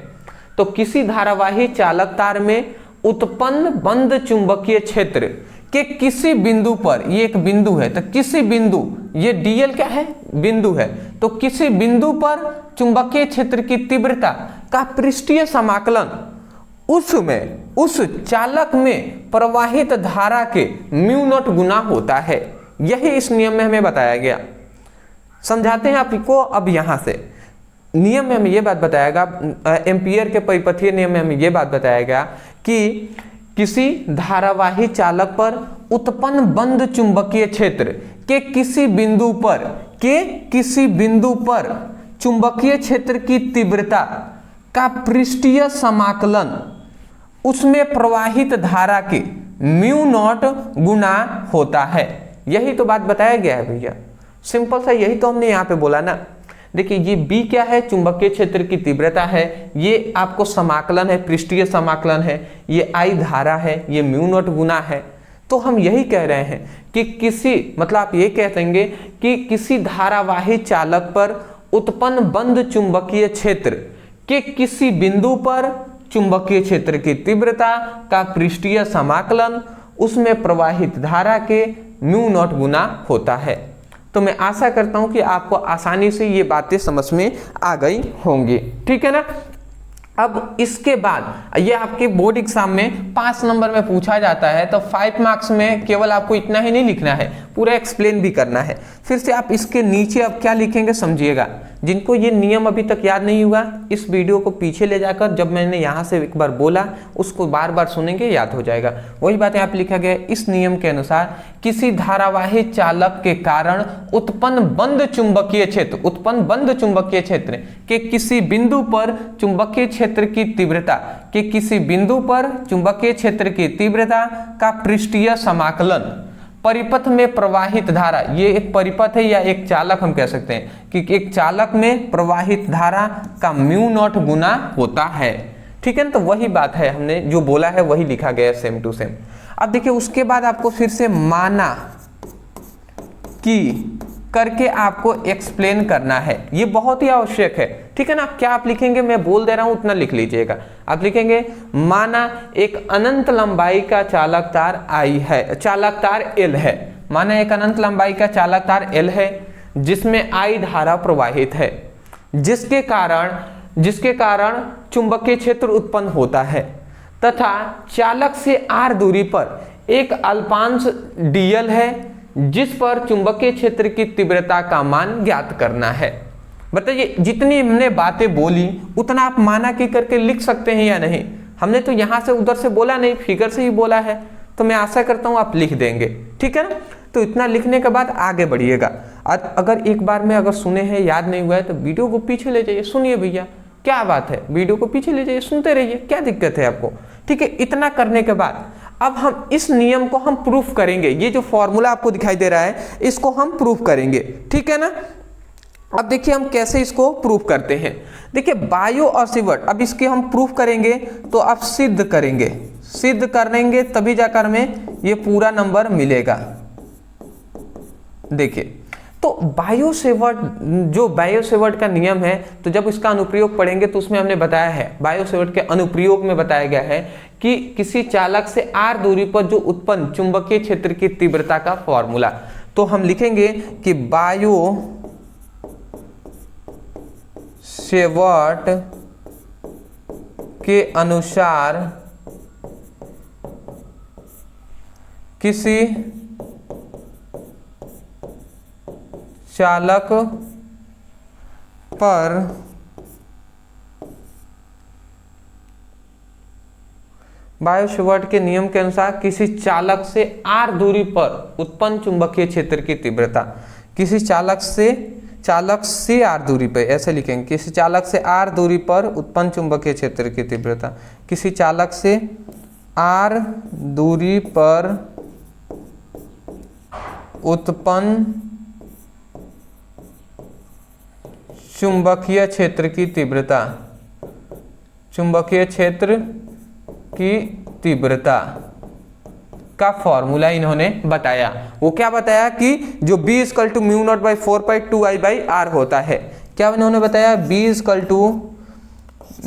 तो किसी धारावाही चालक तार में उत्पन्न बंद चुंबकीय क्षेत्र के किसी बिंदु पर, ये एक बिंदु है, तो किसी बिंदु, ये dl क्या है, बिंदु है, तो किसी बिंदु पर चुंबकीय क्षेत्र की तीव्रता का पृष्ठीय समाकलन उसमें उस चालक में प्रवाहित धारा के म्यू नॉट गुना होता है। यही इस नियम में हमें बताया गया। समझाते हैं आपको। अब यहां से नियम में हमें यह बात बताएगा, एम्पियर के परिपथीय नियम में हमें यह बात बताया गया कि किसी धारावाही चालक पर उत्पन्न बंद चुंबकीय क्षेत्र के किसी बिंदु पर चुंबकीय क्षेत्र की तीव्रता का पृष्ठीय समाकलन उसमें प्रवाहित धारा के म्यू नॉट गुना होता है। यही तो बात बताया गया है भैया, सिंपल सा यही तो हमने यहाँ पे बोला ना। देखिए ये B क्या है, चुंबकीय क्षेत्र की तीव्रता है, ये आपको समाकलन है, पृष्ठीय समाकलन है, ये I धारा है, ये म्यू नॉट गुना है। तो हम यही कह रहे हैं कि किसी, मतलब आप ये कह देंगे कि किसी धारावाही चालक पर उत्पन्न बंद चुंबकीय क्षेत्र के किसी बिंदु पर चुंबकीय क्षेत्र की तीव्रता का पृष्ठीय समाकलन उसमें प्रवाहित धारा के म्यू नॉट गुना होता है। तो मैं आशा करता हूं कि आपको आसानी से ये बातें समझ में आ गई होंगी, ठीक है ना। अब इसके बाद ये आपके बोर्ड एग्जाम में 5 नंबर में पूछा जाता है, तो 5 मार्क्स में केवल आपको इतना ही नहीं लिखना है, पूरा एक्सप्लेन भी करना है। फिर से आप इसके नीचे अब क्या लिखेंगे समझिएगा। जिनको ये नियम अभी तक याद नहीं हुआ, इस वीडियो को पीछे ले जाकर जब मैंने यहाँ से एक बार बोला उसको बार बार सुनेंगे, याद हो जाएगा। वही बात यहाँ पे लिखा गया है, इस नियम के अनुसार किसी धारावाही चालक के कारण उत्पन्न बंद चुंबकीय क्षेत्र के किसी बिंदु पर चुंबकीय क्षेत्र की तीव्रता का पृष्ठीय समाकलन परिपथ में प्रवाहित धारा, ये एक परिपथ है या एक चालक हम कह सकते हैं कि एक चालक में प्रवाहित धारा का म्यू नॉट गुना होता है, ठीक है ना। तो वही बात है, हमने जो बोला है वही लिखा गया है, सेम टू सेम। अब देखिए उसके बाद आपको फिर से माना कि करके आपको एक्सप्लेन करना है, ये बहुत ही आवश्यक है, ठीक है ना। क्या आप लिखेंगे, मैं बोल दे रहा हूं उतना लिख लीजिएगा। आप लिखेंगे माना एक अनंत लंबाई का चालक तार I है, चालक तार L है। माना एक अनंत लंबाई का चालक तार L है जिसमें I धारा प्रवाहित है, जिसके कारण चुंबकीय क्षेत्र उत्पन्न होता है तथा चालक से r दूरी पर एक अल्पांश dl है जिस पर चुंबकीय क्षेत्र की तीव्रता का मान ज्ञात करना है। बताइए जितनी हमने बातें बोली उतना आप माना की करके लिख सकते हैं या नहीं। हमने तो यहां से उधर से बोला नहीं, फिगर से ही बोला है, तो मैं आशा करता हूं आप लिख देंगे, ठीक है ना। तो इतना लिखने के बाद आगे बढ़िएगा। अगर एक बार में अगर सुने हैं याद नहीं हुआ है तो वीडियो को पीछे ले जाइए, सुनिए भैया क्या बात है, वीडियो को पीछे ले जाइए, सुनते रहिए, क्या दिक्कत है आपको, ठीक है। इतना करने के बाद अब हम इस नियम को हम प्रूफ करेंगे, ये जो फॉर्मूला आपको दिखाई दे रहा है इसको हम प्रूफ करेंगे, ठीक है ना। अब देखिए हम कैसे इसको प्रूफ करते हैं। देखिए बायो और सीवर्ट, अब इसके हम प्रूफ करेंगे तो अब सिद्ध करेंगे, सिद्ध करेंगे तभी जाकर हमें ये पूरा नंबर मिलेगा। देखिए तो बायो सेवर्ट, जो बायो सेवर्ट का नियम है, तो जब इसका अनुप्रयोग पढ़ेंगे तो उसमें हमने बताया है, बायो सेवर्ट के अनुप्रयोग में बताया गया है कि किसी चालक से r दूरी पर जो उत्पन्न चुंबकीय क्षेत्र की तीव्रता का फॉर्मूला। तो हम लिखेंगे कि बायो सेवर्ट के अनुसार किसी चालक पर बायो सेवर्ट के नियम के अनुसार किसी चालक से r दूरी पर उत्पन्न चुंबकीय क्षेत्र की तीव्रता, किसी चालक से r दूरी पर, ऐसे लिखेंगे, किसी चालक से r दूरी पर उत्पन्न चुंबकीय क्षेत्र की तीव्रता, किसी चालक से r दूरी पर उत्पन्न चुंबकीय क्षेत्र की तीव्रता, चुंबकीय क्षेत्र की तीव्रता का फॉर्मूला इन्होंने बताया। वो क्या बताया कि जो B = mu naught by 4π2I/r होता है। क्या इन्होंने बताया? B =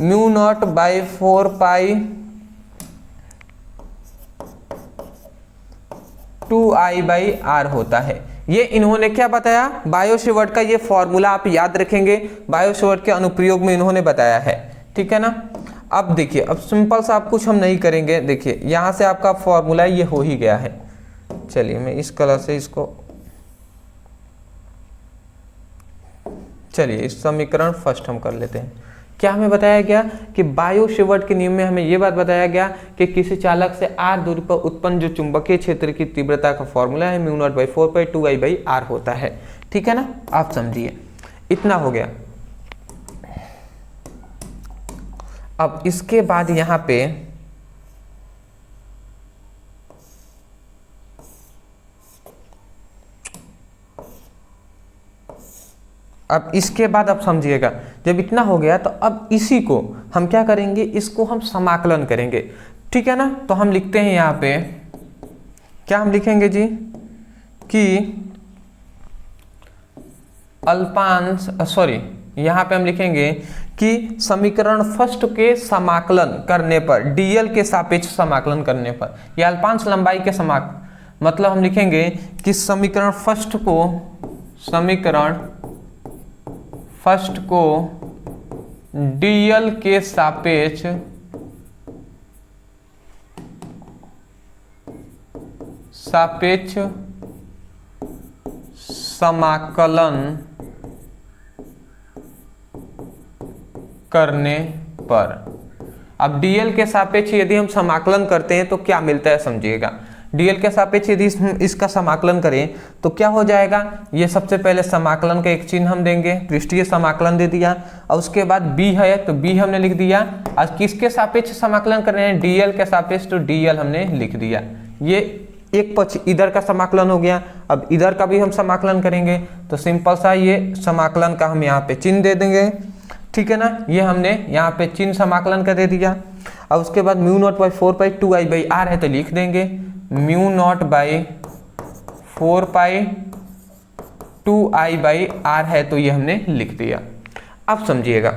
mu naught by 4π2I/r होता है। ये इन्होंने क्या बताया? बायो सेवर्ट का ये फॉर्मूला आप याद रखेंगे, बायो सेवर्ट के अनुप्रयोग में इन्होंने बताया है, ठीक है ना। अब देखिए, अब सिंपल सा आप कुछ हम नहीं करेंगे। देखिए यहां से आपका फॉर्मूला ये हो ही गया है। चलिए मैं इस कलर से इसको, चलिए इस समीकरण फर्स्ट हम कर लेते हैं। क्या हमें बताया गया कि बायो सेवर्ट के नियम में हमें यह बात बताया गया कि किसी चालक से r दूरी पर उत्पन्न जो चुंबकीय क्षेत्र की तीव्रता का फॉर्मूला है म्यू नॉट बाई 4π2I/r होता है, ठीक है ना। आप समझिए, इतना हो गया। अब इसके बाद यहां पे अब इसके बाद आप समझिएगा, जब इतना हो गया तो अब इसी को हम क्या करेंगे, इसको हम समाकलन करेंगे, ठीक है ना। तो हम लिखते हैं यहाँ पे, क्या हम लिखेंगे जी कि अल्पांश, सॉरी यहाँ पे हम लिखेंगे कि समीकरण फर्स्ट के समाकलन करने पर, डीएल के सापेक्ष समाकलन करने पर, या अल्पांश लंबाई के मतलब हम लिखेंगे कि समीकरण फर्स्ट को डीएल के सापेक्ष समाकलन करने पर। अब डीएल के सापेक्ष यदि हम समाकलन करते हैं तो क्या मिलता है समझिएगा। डीएल के सापेक्ष यदि इसका समाकलन करें तो क्या हो जाएगा, ये सबसे पहले समाकलन का एक चिन्ह हम देंगे, पृष्ठीय समाकलन दे दिया, और उसके बाद बी है तो बी हमने लिख दिया। आज किसके सापेक्ष समाकलन कर रहे हैं, डीएल के सापेक्ष, तो डीएल हमने लिख दिया। ये एक पक्ष इधर का समाकलन हो गया। अब इधर का भी हम समाकलन करेंगे तो सिंपल सा ये समाकलन का हम यहाँ पे चिन्ह दे देंगे, ठीक है ना। ये हमने यहाँ पे चिन्ह समाकलन का दे दिया। और उसके बाद म्यू नॉट बाई 4π2I/r है तो लिख देंगे म्यू नॉट बाई 4π2I/r है तो ये हमने लिख दिया। अब समझिएगा,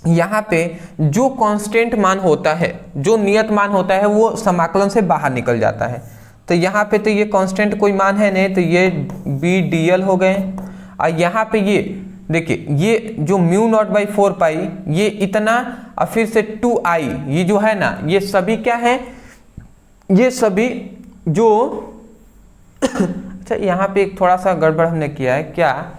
यहाँ पे जो कांस्टेंट मान होता है, जो नियत मान होता है, वो समाकलन से बाहर निकल जाता है। तो यहाँ पे तो ये कांस्टेंट कोई मान है नहीं, तो ये बी डीएल हो गए। और यहाँ पे ये देखिए, ये जो म्यू नॉट बाई 4π, ये इतना, और फिर से 2I, ये जो है ना, ये सभी क्या है, ये सभी जो अच्छा यहाँ पे एक थोड़ा सा गड़बड़ हमने किया है। क्या,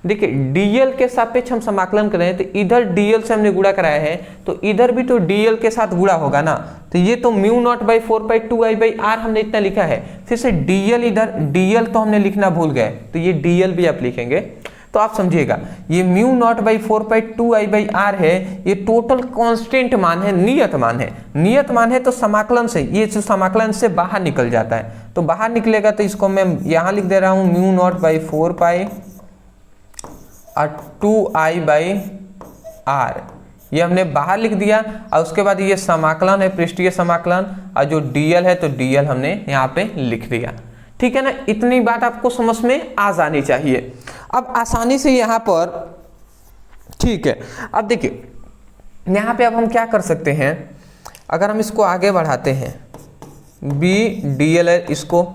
देखिए डीएल के सापेक्ष हम समाकलन कर रहे हैं तो इधर डीएल से हमने गुणा कराया है, तो इधर भी तो डीएल के साथ गुणा होगा ना। तो ये तो म्यू नॉट बाई 4π2I/r हमने इतना लिखा है, फिर से डीएल, इधर डीएल तो हमने लिखना भूल गए, तो ये डीएल भी आप लिखेंगे। तो आप समझिएगा ये म्यू नॉट बाई 4π2I/r है, ये टोटल कांस्टेंट मान है, नियत मान है। नियत मान है तो समाकलन से, ये समाकलन से बाहर निकल जाता है, तो बाहर निकलेगा तो इसको मैं यहां लिख दे रहा हूं म्यू नॉट बाई 4π और 2I/r, ये हमने बाहर लिख दिया। और उसके बाद ये समाकलन है, पृष्ठीय समाकलन, और जो dl है तो dl हमने यहाँ पे लिख दिया। ठीक है ना, इतनी बात आपको समझ में आ जानी चाहिए। अब आसानी से यहाँ पर, ठीक है, अब देखिए यहाँ पे अब हम क्या कर सकते हैं, अगर हम इसको आगे बढ़ाते हैं b dl है इसको,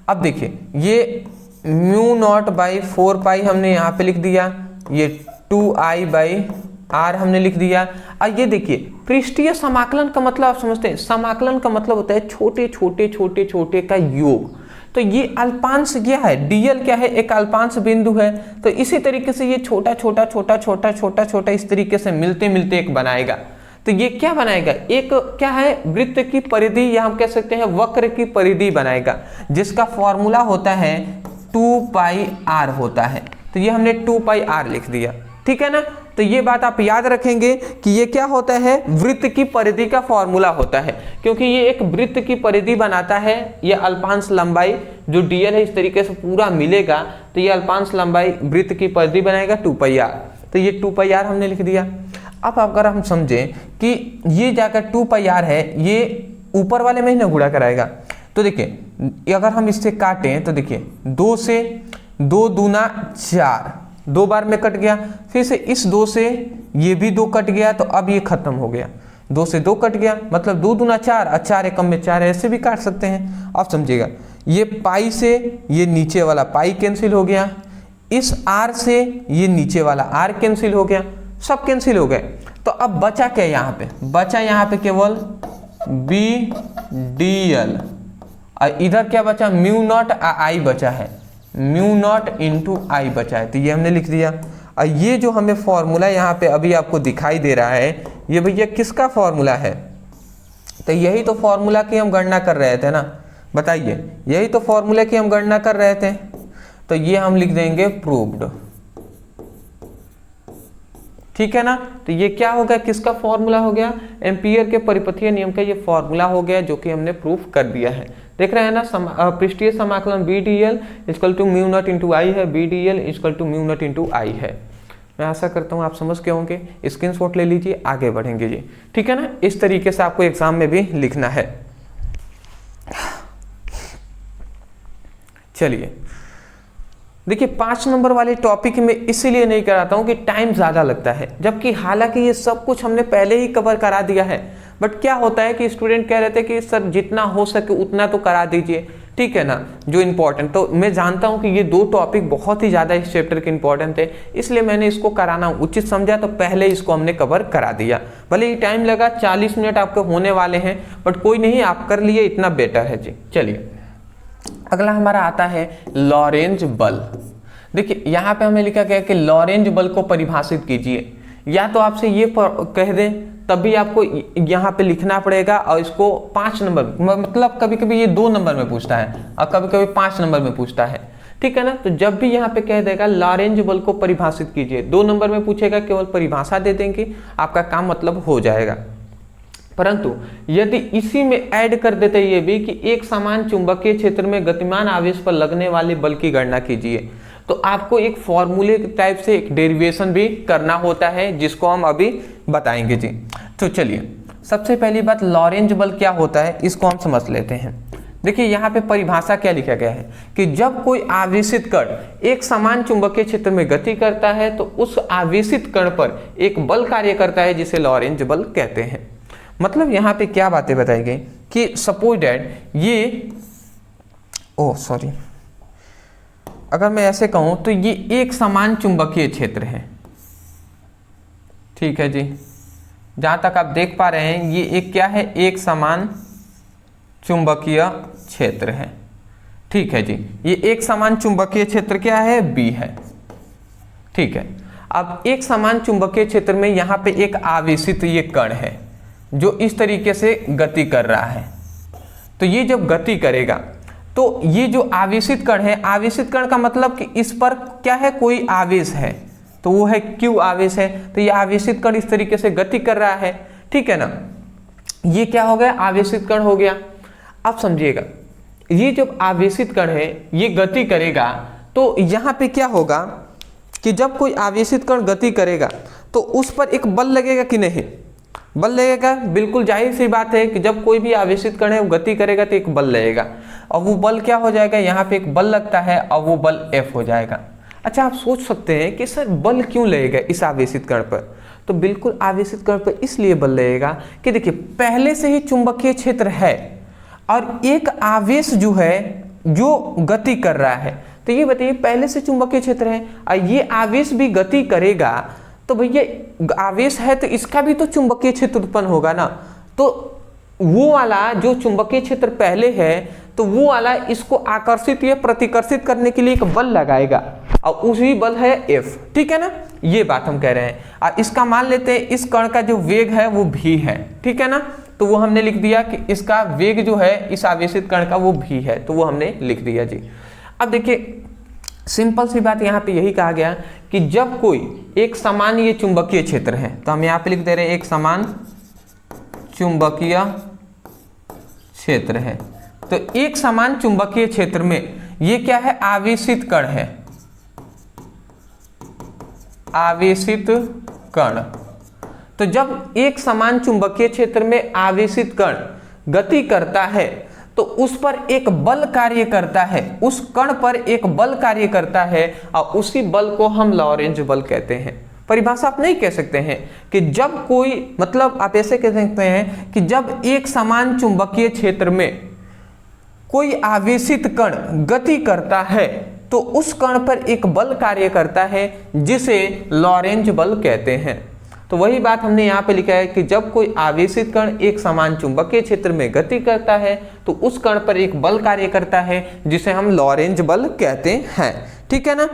अब देखिए ये म्यू नॉट बाई 4π हमने यहाँ पे लिख दिया, ये 2I/r हमने लिख दिया। और ये देखिए पृष्ठीय समाकलन का मतलब आप समझते हैं, समाकलन का मतलब होता है छोटे छोटे छोटे छोटे का योग। तो ये अल्पांश क्या है, dl क्या है, एक अल्पांश बिंदु है। तो इसी तरीके से ये छोटा छोटा छोटा छोटा छोटा छोटा इस तरीके से मिलते मिलते एक बनाएगा। तो ये क्या बनाएगा, एक क्या है, वृत्त की परिधि, या हम कह सकते हैं वक्र की परिधि बनाएगा, जिसका फॉर्मूला होता है 2πr होता है। तो ये हमने 2πr लिख दिया। ठीक है ना, तो ये बात आप याद रखेंगे कि ये क्या होता है, वृत्त की परिधि का फॉर्मूला होता है, क्योंकि ये एक वृत्त की परिधि बनाता है। ये अल्पांश लंबाई जो dl है इस तरीके से पूरा मिलेगा, तो ये अल्पांश लंबाई वृत्त की परिधि बनाएगा 2πr। तो ये 2πr हमने लिख दिया। अब अगर हम समझें कि ये जाकर 2πr है, ये ऊपर वाले में ही ना गुणा कराएगा, तो देखिए अगर हम इससे काटें तो देखिए 2 से 2 दूना 4, 2 बार में कट गया, फिर से इस 2 से ये भी 2 कट गया, तो अब ये खत्म हो गया। 2 से 2 कट गया, मतलब 2 दूना 4 और 4 एकम में 4, ऐसे भी काट सकते हैं। आप समझिएगा ये पाई से ये नीचे वाला पाई कैंसिल हो गया, इस r से ये नीचे वाला r कैंसिल हो गया, सब कैंसिल हो गए। तो अब बचा क्या यहाँ पे, बचा यहाँ पे केवल b dl, और इधर क्या बचा, म्यू नॉट आई बचा है, म्यू नॉट इंटू आई बचा है। तो ये हमने लिख दिया। और ये जो हमें फॉर्मूला यहाँ पे अभी आपको दिखाई दे रहा है, ये भैया किसका फॉर्मूला है, तो यही तो फॉर्मूला की हम गणना कर रहे थे ना, बताइए, यही तो फॉर्मूला की हम गणना कर रहे थे। तो ये हम लिख देंगे प्रूव्ड। ठीक है ना, तो ये क्या हो गया, किसका फॉर्मूला हो गया, एम्पियर के परिपथीय नियम का ये फॉर्मूला हो गया, जो कि हमने प्रूफ कर दिया है। देख रहे हैं ना, पृष्ठीय समाकलन b dl equal to mu naught into I है, b dl equal to mu naught into I है। मैं आशा करता हूँ आप समझ के होंगे। स्क्रीनशॉट ले लीजिए, आगे बढ़ेंगे जी। ठीक है ना, इस तरीके से आपको एग्जाम में भी लिखना है। चलिए देखिए 5 नंबर वाले टॉपिक में इसीलिए नहीं कराता हूं कि टाइम ज़्यादा लगता है, जबकि हालांकि ये सब कुछ हमने पहले ही कवर करा दिया है। बट क्या होता है कि स्टूडेंट कह रहे थे कि सर जितना हो सके उतना तो करा दीजिए, ठीक है ना, जो इम्पोर्टेंट। तो मैं जानता हूं कि ये 2 टॉपिक बहुत ही ज़्यादा इस चैप्टर के इंपॉर्टेंट थे, इसलिए मैंने इसको कराना उचित समझा, तो पहले इसको हमने कवर करा दिया। भले ही टाइम लगा, 40 मिनट आपके होने वाले हैं, बट कोई नहीं, आप कर लिए इतना बेटर है जी। चलिए अगला हमारा आता है लॉरेंज बल। देखिए यहाँ पे हमें लिखा गया कि लॉरेंज बल को परिभाषित कीजिए। या तो आपसे ये कह दें तब भी आपको यहाँ पे लिखना पड़ेगा, और इसको 5 नंबर, मतलब कभी कभी ये 2 नंबर में पूछता है और कभी कभी 5 नंबर में पूछता है। ठीक है ना, तो जब भी यहाँ पे कह देगा लॉरेंज बल को परिभाषित कीजिए, 2 नंबर में पूछेगा, केवल परिभाषा दे देंगे, आपका काम मतलब हो जाएगा। परंतु यदि इसी में ऐड कर देते ये भी कि एक समान चुंबकीय क्षेत्र में गतिमान आवेश पर लगने वाले बल की गणना कीजिए, तो आपको एक फॉर्मूले टाइप से एक डेरिवेशन भी करना होता है, जिसको हम अभी बताएंगे जी। तो चलिए सबसे पहली बात, लॉरेंज बल क्या होता है इसको हम समझ लेते हैं। देखिए यहाँ पे परिभाषा क्या लिखा गया है कि जब कोई आवेशित कण एक समान चुंबकीय क्षेत्र में गति करता है, तो उस आवेशित कण पर एक बल कार्य करता है, जिसे लॉरेंज बल कहते हैं। मतलब यहाँ पे क्या बातें बताई गई कि सपोज डैट ये, सॉरी, अगर मैं ऐसे कहूं तो ये एक समान चुंबकीय क्षेत्र है। ठीक है जी, जहां तक आप देख पा रहे हैं ये एक क्या है, एक समान चुंबकीय क्षेत्र है। ठीक है जी, ये एक समान चुंबकीय क्षेत्र क्या है, B है। ठीक है, अब एक समान चुंबकीय क्षेत्र में यहाँ पे एक आवेशित ये कण है जो इस तरीके से गति कर रहा है। तो ये जब गति करेगा तो ये जो आवेशित कण है, आवेशित कण का मतलब कि इस पर क्या है, कोई आवेश है, तो वो है Q आवेश है। तो ये आवेशित कण इस तरीके से गति कर रहा है, ठीक है ना। ये क्या हो गया, आवेशित कण हो गया। अब समझिएगा, ये जब आवेशित कण है ये गति करेगा तो यहाँ पे क्या होगा कि जब कोई आवेशित कण गति करेगा तो उस पर एक बल लगेगा कि नहीं, बल लगेगा। बिल्कुल जाहिर सी बात है कि जब कोई भी आवेशित कण है वो गति करेगा तो एक बल लगेगा, और वो बल क्या हो जाएगा, यहाँ पे एक बल लगता है और वो बल F हो जाएगा। अच्छा, आप सोच सकते हैं कि सर बल क्यों लगेगा इस आवेशित कण पर, तो बिल्कुल आवेशित कण पर इसलिए बल लगेगा कि देखिए पहले से ही चुंबकीय क्षेत्र है और एक आवेश जो है जो गति कर रहा है, तो ये बताइए पहले से चुंबकीय क्षेत्र है और ये आवेश भी गति करेगा, तो भैया आवेश है तो इसका भी तो चुंबकीय क्षेत्र उत्पन्न होगा ना। तो वो वाला जो चुंबकीय क्षेत्र पहले है तो वो वाला इसको आकर्षित या प्रतिकर्षित करने के लिए एक बल लगाएगा और उसी बल है F, ठीक है ना, ये बात हम कह रहे हैं। और इसका मान लेते हैं इस कण का जो वेग है वो v है, ठीक है ना, तो वो हमने लिख दिया कि इसका वेग जो है इस आवेशित कण का वो v है, तो वो हमने लिख दिया जी। अब देखिए सिंपल सी बात यहाँ पे यही कहा गया कि जब कोई एक समान ये चुंबकीय क्षेत्र है, तो हम यहाँ पे लिख दे रहे हैं एक समान चुंबकीय क्षेत्र है, तो एक समान चुंबकीय क्षेत्र में ये क्या है, आवेशित कण है, आवेशित कण। तो जब एक समान चुंबकीय क्षेत्र में आवेशित कण गति करता है तो उस पर एक बल कार्य करता है, उस कण पर एक बल कार्य करता है और उसी बल को हम लॉरेंज बल कहते हैं। परिभाषा आप नहीं कह सकते हैं कि जब कोई, मतलब आप ऐसे कह सकते हैं कि जब एक समान चुंबकीय क्षेत्र में कोई आवेशित कण गति करता है तो उस कण पर एक बल कार्य करता है जिसे लॉरेंज बल कहते हैं। तो वही बात हमने यहाँ पे लिखा है कि जब कोई आवेशित कण एक समान चुंबकीय क्षेत्र में गति करता है तो उस कण पर एक बल कार्य करता है जिसे हम लॉरेंज बल कहते हैं, ठीक है ना।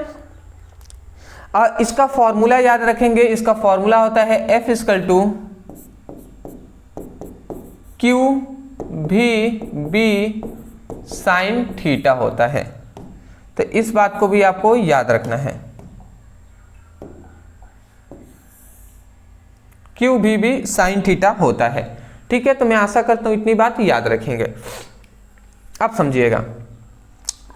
और इसका फॉर्मूला याद रखेंगे, इसका फॉर्मूला होता है F = Q_V sin थीटा होता है। तो इस बात को भी आपको याद रखना है, Q_V sin थीटा होता है, ठीक है। तो मैं आशा करता हूं इतनी बात याद रखेंगे। अब समझिएगा,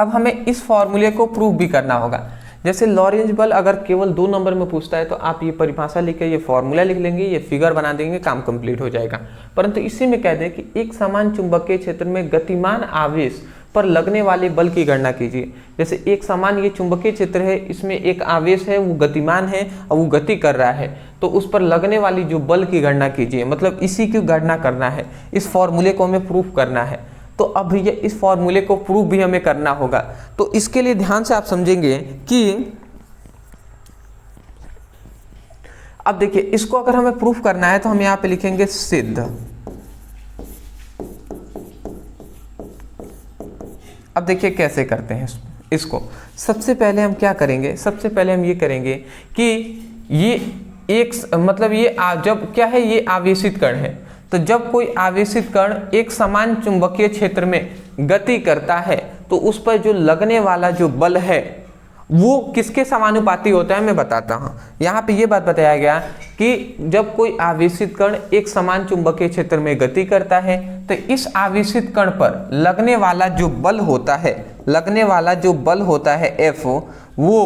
अब हमें इस फॉर्मूले को प्रूव भी करना होगा। जैसे लॉरेंज बल अगर केवल 2 नंबर में पूछता है तो आप ये परिभाषा लिख के ये फॉर्मूला लिख लेंगे, ये फिगर बना देंगे, काम कंप्लीट हो जाएगा। परंतु इसी में कह दें कि एक समान चुंबकीय क्षेत्र में गतिमान आवेश पर लगने वाले बल की गणना कीजिए। जैसे एक समान ये चुंबकीय क्षेत्र है, इसमें एक आवेश है वो गतिमान है और वो गति कर रहा है, तो उस पर लगने वाली जो बल की गणना कीजिए, मतलब इसी की गणना करना है। इस फॉर्मूले को हमें प्रूफ करना है, तो अब ये इस फॉर्मूले को प्रूफ भी हमें करना होगा। तो इसके लिए ध्यान से आप समझेंगे कि अब देखिए इसको अगर हमें प्रूफ करना है तो हम यहाँ पे लिखेंगे सिद्ध। अब देखिए कैसे करते हैं इसको। सबसे पहले हम क्या करेंगे, सबसे पहले हम ये करेंगे कि ये एक, मतलब ये जब क्या है, ये आवेशित कण है, तो जब कोई आवेशित कण एक समान चुंबकीय क्षेत्र में गति करता है तो उस पर जो लगने वाला जो बल है वो किसके समानुपाती होता है, मैं बताता हूँ। यहाँ पे ये बात बताया गया कि जब कोई आवेशित कण एक समान चुंबकीय क्षेत्र में गति करता है तो इस आवेशित कण पर लगने वाला जो बल होता है, लगने वाला जो बल होता है F, वो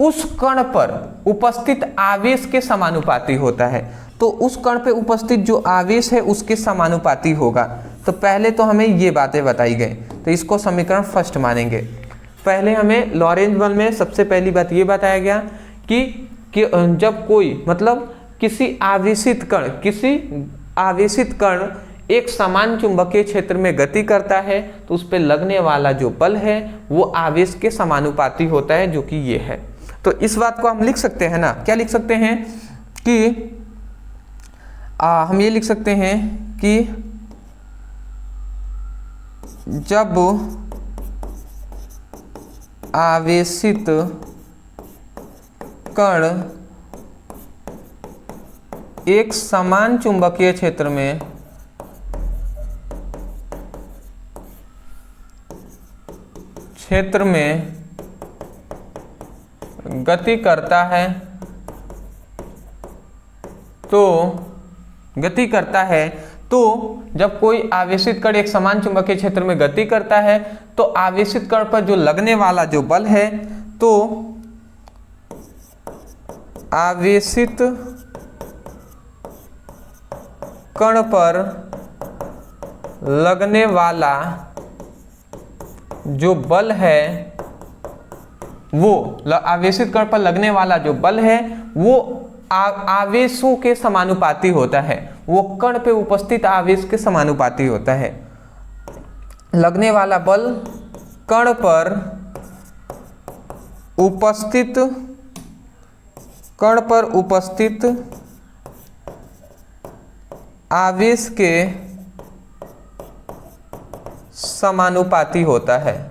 उस कण पर उपस्थित आवेश के समानुपाती होता है। तो उस कण पे उपस्थित जो आवेश है उसके समानुपाती होगा। तो पहले तो हमें ये बातें बताई गई, तो इसको समीकरण फर्स्ट मानेंगे। पहले हमें लॉरेंज बल में सबसे पहली बात ये बताया गया कि जब कोई, मतलब किसी आवेशित कण एक समान चुंबकीय क्षेत्र में गति करता है तो उस पर लगने वाला जो बल है वो आवेश के समानुपाती होता है, जो कि ये है। तो इस बात को हम लिख सकते हैं ना, क्या लिख सकते हैं कि हम ये लिख सकते हैं कि जब आवेशित कण एक समान चुंबकीय क्षेत्र में क्षेत्र में गति करता है तो जब कोई आवेशित कण एक समान चुंबकीय क्षेत्र में गति करता है तो आवेशित कण पर जो लगने वाला जो बल है, तो आवेशित कण पर लगने वाला जो बल है वो आवेशित कण पर लगने वाला जो बल है वो आवेशों के समानुपाती होता है, वो कण पे उपस्थित आवेश के समानुपाती होता है। लगने वाला बल कण पर उपस्थित आवेश के समानुपाती होता है।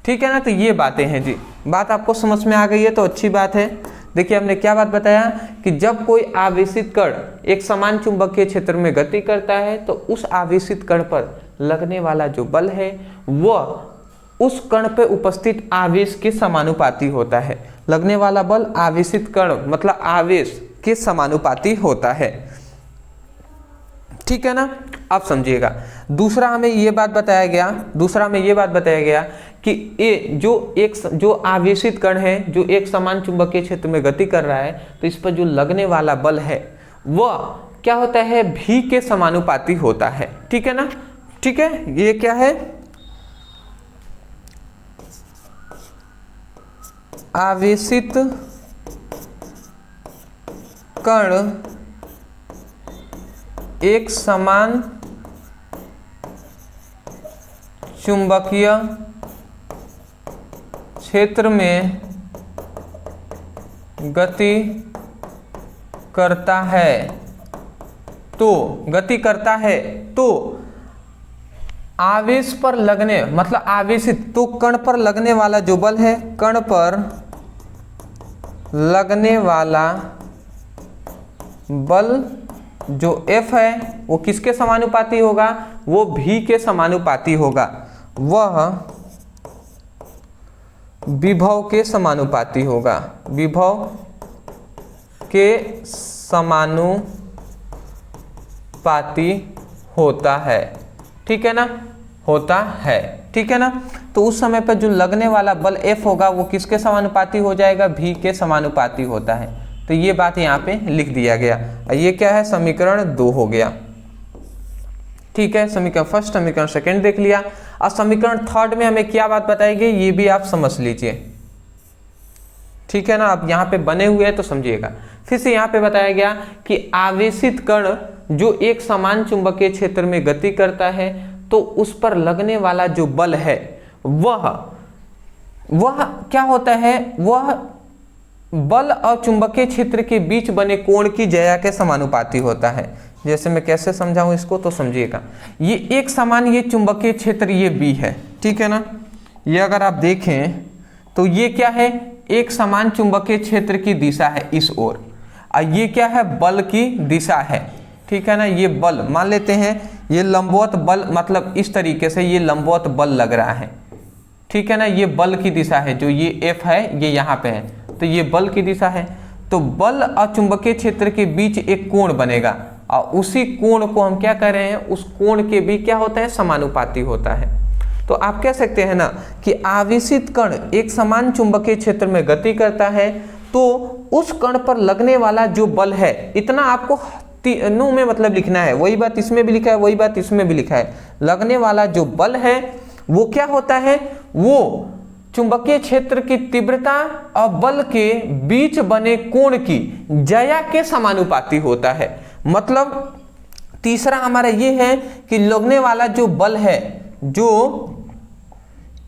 ठीक है ना। तो ये बातें हैं जी, बात आपको समझ में आ गई है तो अच्छी बात है। देखिए हमने क्या बात बताया कि जब कोई आवेशित कण एक समान चुंबकीय क्षेत्र में गति करता है तो उस आवेशित कण पर लगने वाला जो बल है वह उस कण पे उपस्थित आवेश के समानुपाती होता है। लगने वाला बल आवेशित कण मतलब आवेश के समानुपाती होता है। ठीक है ना। अब समझिएगा दूसरा हमें ये बात बताया गया कि जो आवेशित कण है जो एक समान चुंबकीय क्षेत्र में गति कर रहा है तो इस पर जो लगने वाला बल है वह क्या होता है, भी के समानुपाती होता है। ठीक है ना। ठीक है, ये क्या है, आवेशित कण एक समान चुंबकीय क्षेत्र में गति करता है तो आवेश पर लगने मतलब आवेशित तो कण पर लगने वाला जो बल है, कण पर लगने वाला बल जो F है वो किसके समानुपाती होगा, वो भी के समानुपाती होगा, वह विभव के समानुपाती होगा, विभव के समानुपाती होता है। ठीक है ना, होता है। ठीक है ना। तो उस समय पर जो लगने वाला बल F होगा वो किसके समानुपाती हो जाएगा, भी के समानुपाती होता है। तो ये बात यहाँ पे लिख दिया गया। ये क्या है, समीकरण 2 हो गया। ठीक है, समीकरण फर्स्ट समीकरण सेकंड देख लिया। और समीकरण थर्ड में हमें क्या बात बताएगी ये भी आप समझ लीजिए। ठीक है ना। अब यहाँ पे बने हुए हैं तो समझिएगा। फिर से यहाँ पे बताया गया कि आवेशित कण जो एक समान चुंबकीय क्षेत्र में गति करता है तो उस पर लगने वाला जो बल है वह क्या होता है, वह बल और चुंबकीय क्षेत्र के बीच बने कोण की ज्या के समानुपाती होता है। जैसे मैं कैसे समझाऊं इसको तो समझिएगा। ये एक समान ये चुंबकीय क्षेत्र ये B है। ठीक है ना। ये अगर आप देखें तो ये क्या है, एक समान चुंबकीय क्षेत्र की दिशा है इस ओर, और ये क्या है, बल की दिशा है। ठीक है ना। ये बल मान लेते हैं, ये लंबवत बल मतलब इस तरीके से ये लंबवत बल लग रहा है। ठीक है ना। ये बल की दिशा है, जो ये F है ये यहाँ पे है, तो ये बल की दिशा है। तो बल और चुंबकीय क्षेत्र के बीच एक कोण बनेगा और उसी कोण को हम क्या कर रहे हैं, उस कोण के भी क्या होता है, समानुपाती होता है। तो आप कह सकते हैं ना कि आवेशित कण एक समान चुंबकीय क्षेत्र में गति करता है तो उस कण पर लगने वाला जो बल है, इतना आपको तीनों में मतलब लिखना है। वही बात इसमें भी लिखा है, वही बात इसमें भी लिखा है। लगने वाला जो बल है वो क्या होता है, वो चुंबकीय क्षेत्र की तीव्रता और बल के बीच बने कोण की ज्या के समानुपाती होता है। मतलब तीसरा हमारा ये है कि लगने वाला जो बल है, जो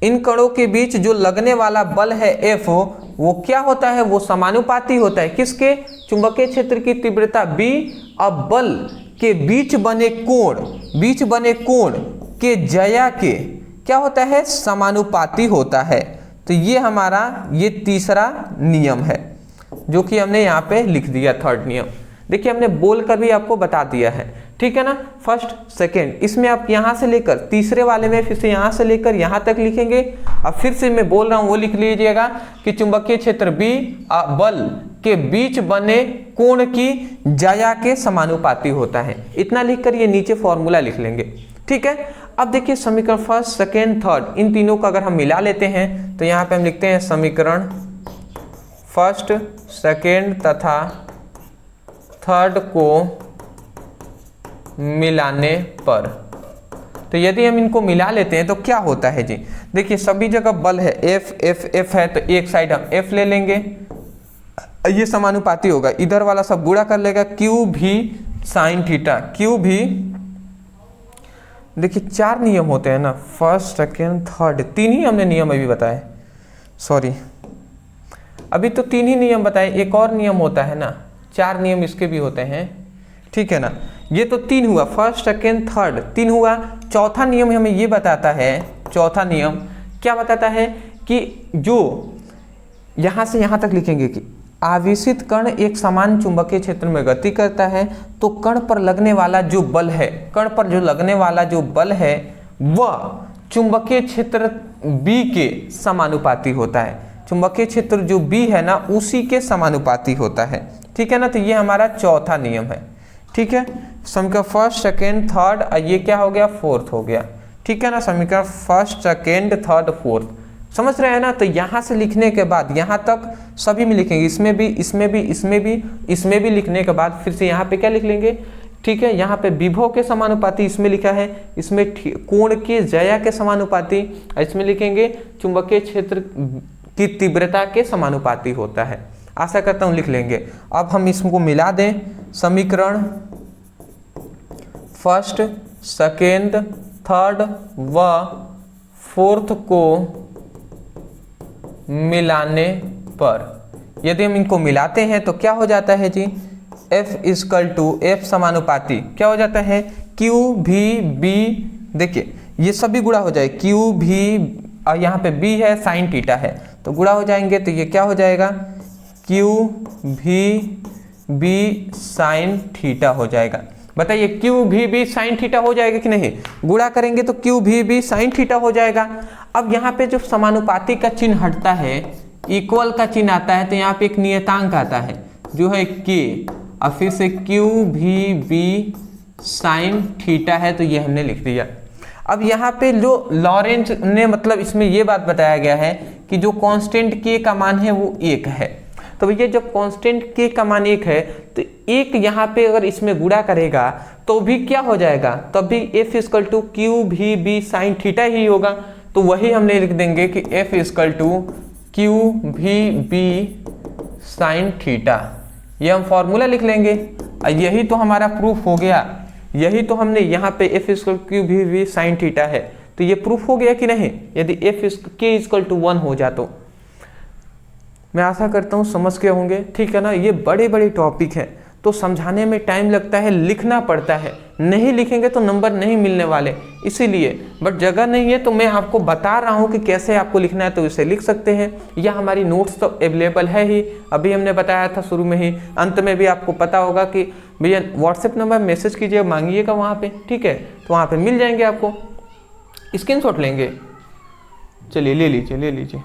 इन कणों के बीच जो लगने वाला बल है F, वो क्या होता है, वो समानुपाती होता है किसके, चुंबकीय क्षेत्र की तीव्रता B और बल के बीच बने कोण के ज्या के क्या होता है, समानुपाती होता है। तो ये हमारा ये तीसरा नियम है जो कि हमने यहाँ पे लिख दिया, थर्ड नियम। देखिए हमने बोल कर भी आपको बता दिया है। ठीक है ना, फर्स्ट सेकेंड, इसमें आप यहाँ से लेकर तीसरे वाले में फिर से यहाँ से लेकर यहाँ तक लिखेंगे। अब फिर से मैं बोल रहा हूँ वो लिख लीजिएगा कि चुंबकीय क्षेत्र B बल के बीच बने कोण की ज्या के समानुपाती होता है। इतना लिखकर ये नीचे फॉर्मूला लिख लेंगे, ठीक है। अब देखिए समीकरण फर्स्ट सेकेंड थर्ड इन तीनों को अगर हम मिला लेते हैं तो यहाँ पे हम लिखते हैं समीकरण फर्स्ट सेकेंड तथा थर्ड को मिलाने पर, तो यदि हम इनको मिला लेते हैं तो क्या होता है जी, देखिए सभी जगह बल है, F F F है, तो एक साइड हम F ले लेंगे, ये समानुपाती होगा, इधर वाला सब गुणा कर लेगा, Q भी साइन थीटा, Q भी, देखिए 4 नियम होते हैं ना, फर्स्ट सेकेंड थर्ड, 3 ही हमने नियम अभी बताए, सॉरी अभी तो 3 ही नियम बताए, एक और नियम होता है ना, 4 नियम इसके भी होते हैं, ठीक है ना। ये तो 3 हुआ, फर्स्ट सेकेंड थर्ड 3 हुआ। चौथा नियम हमें ये बताता है, चौथा नियम क्या बताता है कि जो यहाँ से यहाँ तक लिखेंगे कि आवेशित कण एक समान चुंबकीय क्षेत्र में गति करता है तो कण पर लगने वाला जो बल है, कण पर जो लगने वाला जो बल है वह चुंबकीय क्षेत्र B के समानुपाती होता है। चुंबकीय क्षेत्र जो B है ना उसी के समानुपाती होता है, ठीक है ना। तो ये हमारा चौथा नियम है, ठीक है। समीकरण फर्स्ट सेकेंड थर्ड, ये क्या हो गया, फोर्थ हो गया, ठीक है ना। समीकरण फर्स्ट सेकेंड थर्ड फोर्थ, समझ रहे हैं ना। तो यहाँ से लिखने के बाद यहाँ तक सभी में लिखेंगे, इसमें भी इसमें भी इसमें भी इसमें भी लिखने के बाद फिर से यहाँ पे क्या लिख लेंगे, ठीक है। यहाँ पे विभव के समानुपाती इसमें लिखा है, इसमें कोण के ज्या के समानुपाती, इसमें लिखेंगे चुंबकीय क्षेत्र की तीव्रता के समानुपाती होता है। आशा करता हूँ लिख लेंगे। अब हम इसको मिला दें, समीकरण फर्स्ट सेकेंड थर्ड व फोर्थ को मिलाने पर यदि हम इनको मिलाते हैं तो क्या हो जाता है जी, F इक्वल टू F समानुपाती क्या हो जाता है, Q भी B, देखिए ये सभी गुणा हो जाए, Q भी और यहाँ पे B है साइन थीटा है तो गुणा हो जाएंगे, तो ये क्या हो जाएगा, Q भी B साइन थीटा हो जाएगा। बताइए Q भी B साइन थीटा हो जाएगा कि नहीं, गुणा करेंगे तो Q भी B साइन थीटा हो जाएगा। अब यहाँ पे जो समानुपाती का चिन्ह हटता है, इक्वल का चिन्ह आता है, तो यहाँ पे एक नियतांक आता है जो है K, और फिर से Q भी B साइन थीटा है, तो ये हमने लिख दिया। अब यहाँ पे जो लॉरेंट ने मतलब इसमें ये बात बताया गया है कि जो कांस्टेंट K का मान है वो 1 है, तो भैया जब कांस्टेंट K का मान 1 है तो 1 यहाँ पे अगर इसमें गुणा करेगा तो भी क्या हो जाएगा, तब भी F इक्वल टू Q भी B साइन थीटा ही होगा, तो वही हमने लिख देंगे कि F इक्वल टू Q भी B साइन थीटा, ये हम फॉर्मूला लिख लेंगे। यही तो हमारा प्रूफ हो गया, यही तो हमने यहाँ पे F इक्वल Q भी B साइन थीटा है, तो ये प्रूफ हो गया कि नहीं, यदि K इक्वल टू 1 हो जाए तो। मैं आशा करता हूँ समझ के होंगे, ठीक है ना। ये बड़े बड़े टॉपिक हैं तो समझाने में टाइम लगता है, लिखना पड़ता है, नहीं लिखेंगे तो नंबर नहीं मिलने वाले, इसीलिए। बट जगह नहीं है तो मैं आपको बता रहा हूँ कि कैसे आपको लिखना है, तो इसे लिख सकते हैं, या हमारी नोट्स तो अवेलेबल है ही, अभी हमने बताया था शुरू में ही, अंत में भी आपको पता होगा कि भैया व्हाट्सएप नंबर मैसेज कीजिए, मांगिएगा वहाँ पर, ठीक है, तो वहाँ पर मिल जाएंगे आपको, स्क्रीनशॉट लेंगे, चलिए ले लीजिए ले लीजिए।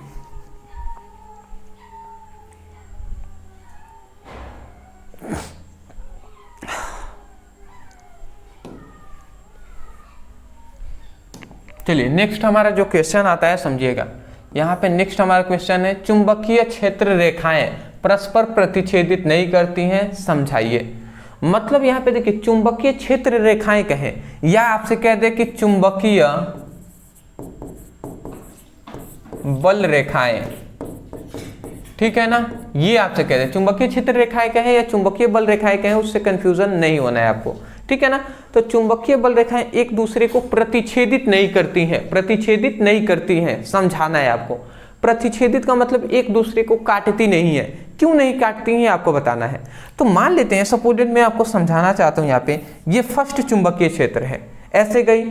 चलिए नेक्स्ट हमारा जो क्वेश्चन आता है समझिएगा, यहाँ पे नेक्स्ट हमारा क्वेश्चन है, चुंबकीय क्षेत्र रेखाएं परस्पर प्रतिच्छेदित नहीं करती हैं, समझाइए। मतलब यहाँ पे देखिए चुंबकीय क्षेत्र रेखाएं कहें या आपसे कह दे कि चुंबकीय बल रेखाएं, ठीक है ना, ये आपसे कह दे चुंबकीय क्षेत्र रेखाएं कहें या चुंबकीय बल रेखाएं कहें, उससे कंफ्यूजन नहीं होना है आपको, ठीक है ना। तो चुंबकीय बल रेखाएं एक दूसरे को प्रतिच्छेदित नहीं करती हैं, प्रतिच्छेदित नहीं करती हैं, समझाना है आपको। प्रतिच्छेदित का मतलब एक दूसरे को काटती नहीं है, क्यों नहीं काटती हैं आपको बताना है। तो मान लेते हैं, सपोजेड मैं आपको समझाना चाहता हूं, यहाँ पे ये फर्स्ट चुंबकीय क्षेत्र है, ऐसे गई,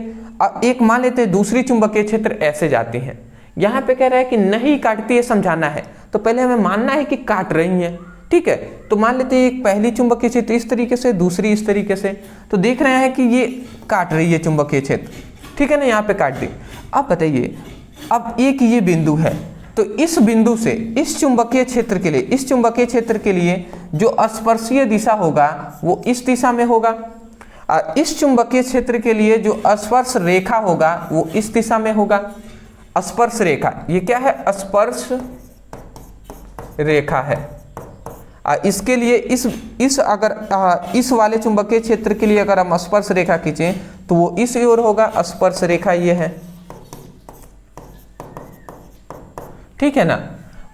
अब एक मान लेते हैं दूसरी चुंबकीय क्षेत्र ऐसे जाती है, यहाँ पे कह रहा है कि नहीं काटती है, समझाना है। तो पहले हमें मानना है कि काट रही हैं, ठीक है। तो मान लेते हैं एक पहली चुंबकीय क्षेत्र इस तरीके से, दूसरी इस तरीके से। तो देख रहे हैं कि ये काट रही है चुंबकीय क्षेत्र, ठीक है ना, यहाँ पे काट दी। अब बताइए, अब एक ये बिंदु है, तो इस बिंदु से इस चुंबकीय क्षेत्र के लिए, इस चुंबकीय क्षेत्र के लिए जो स्पर्शीय दिशा होगा वो इस दिशा में होगा, और इस चुंबकीय क्षेत्र के लिए जो स्पर्श रेखा होगा वो इस दिशा में होगा। स्पर्श रेखा, ये क्या है? स्पर्श रेखा है। इसके लिए इस वाले चुंबकीय क्षेत्र के लिए अगर हम स्पर्श रेखा खींचें तो वो इस ओर होगा, स्पर्श रेखा ये है, ठीक है ना।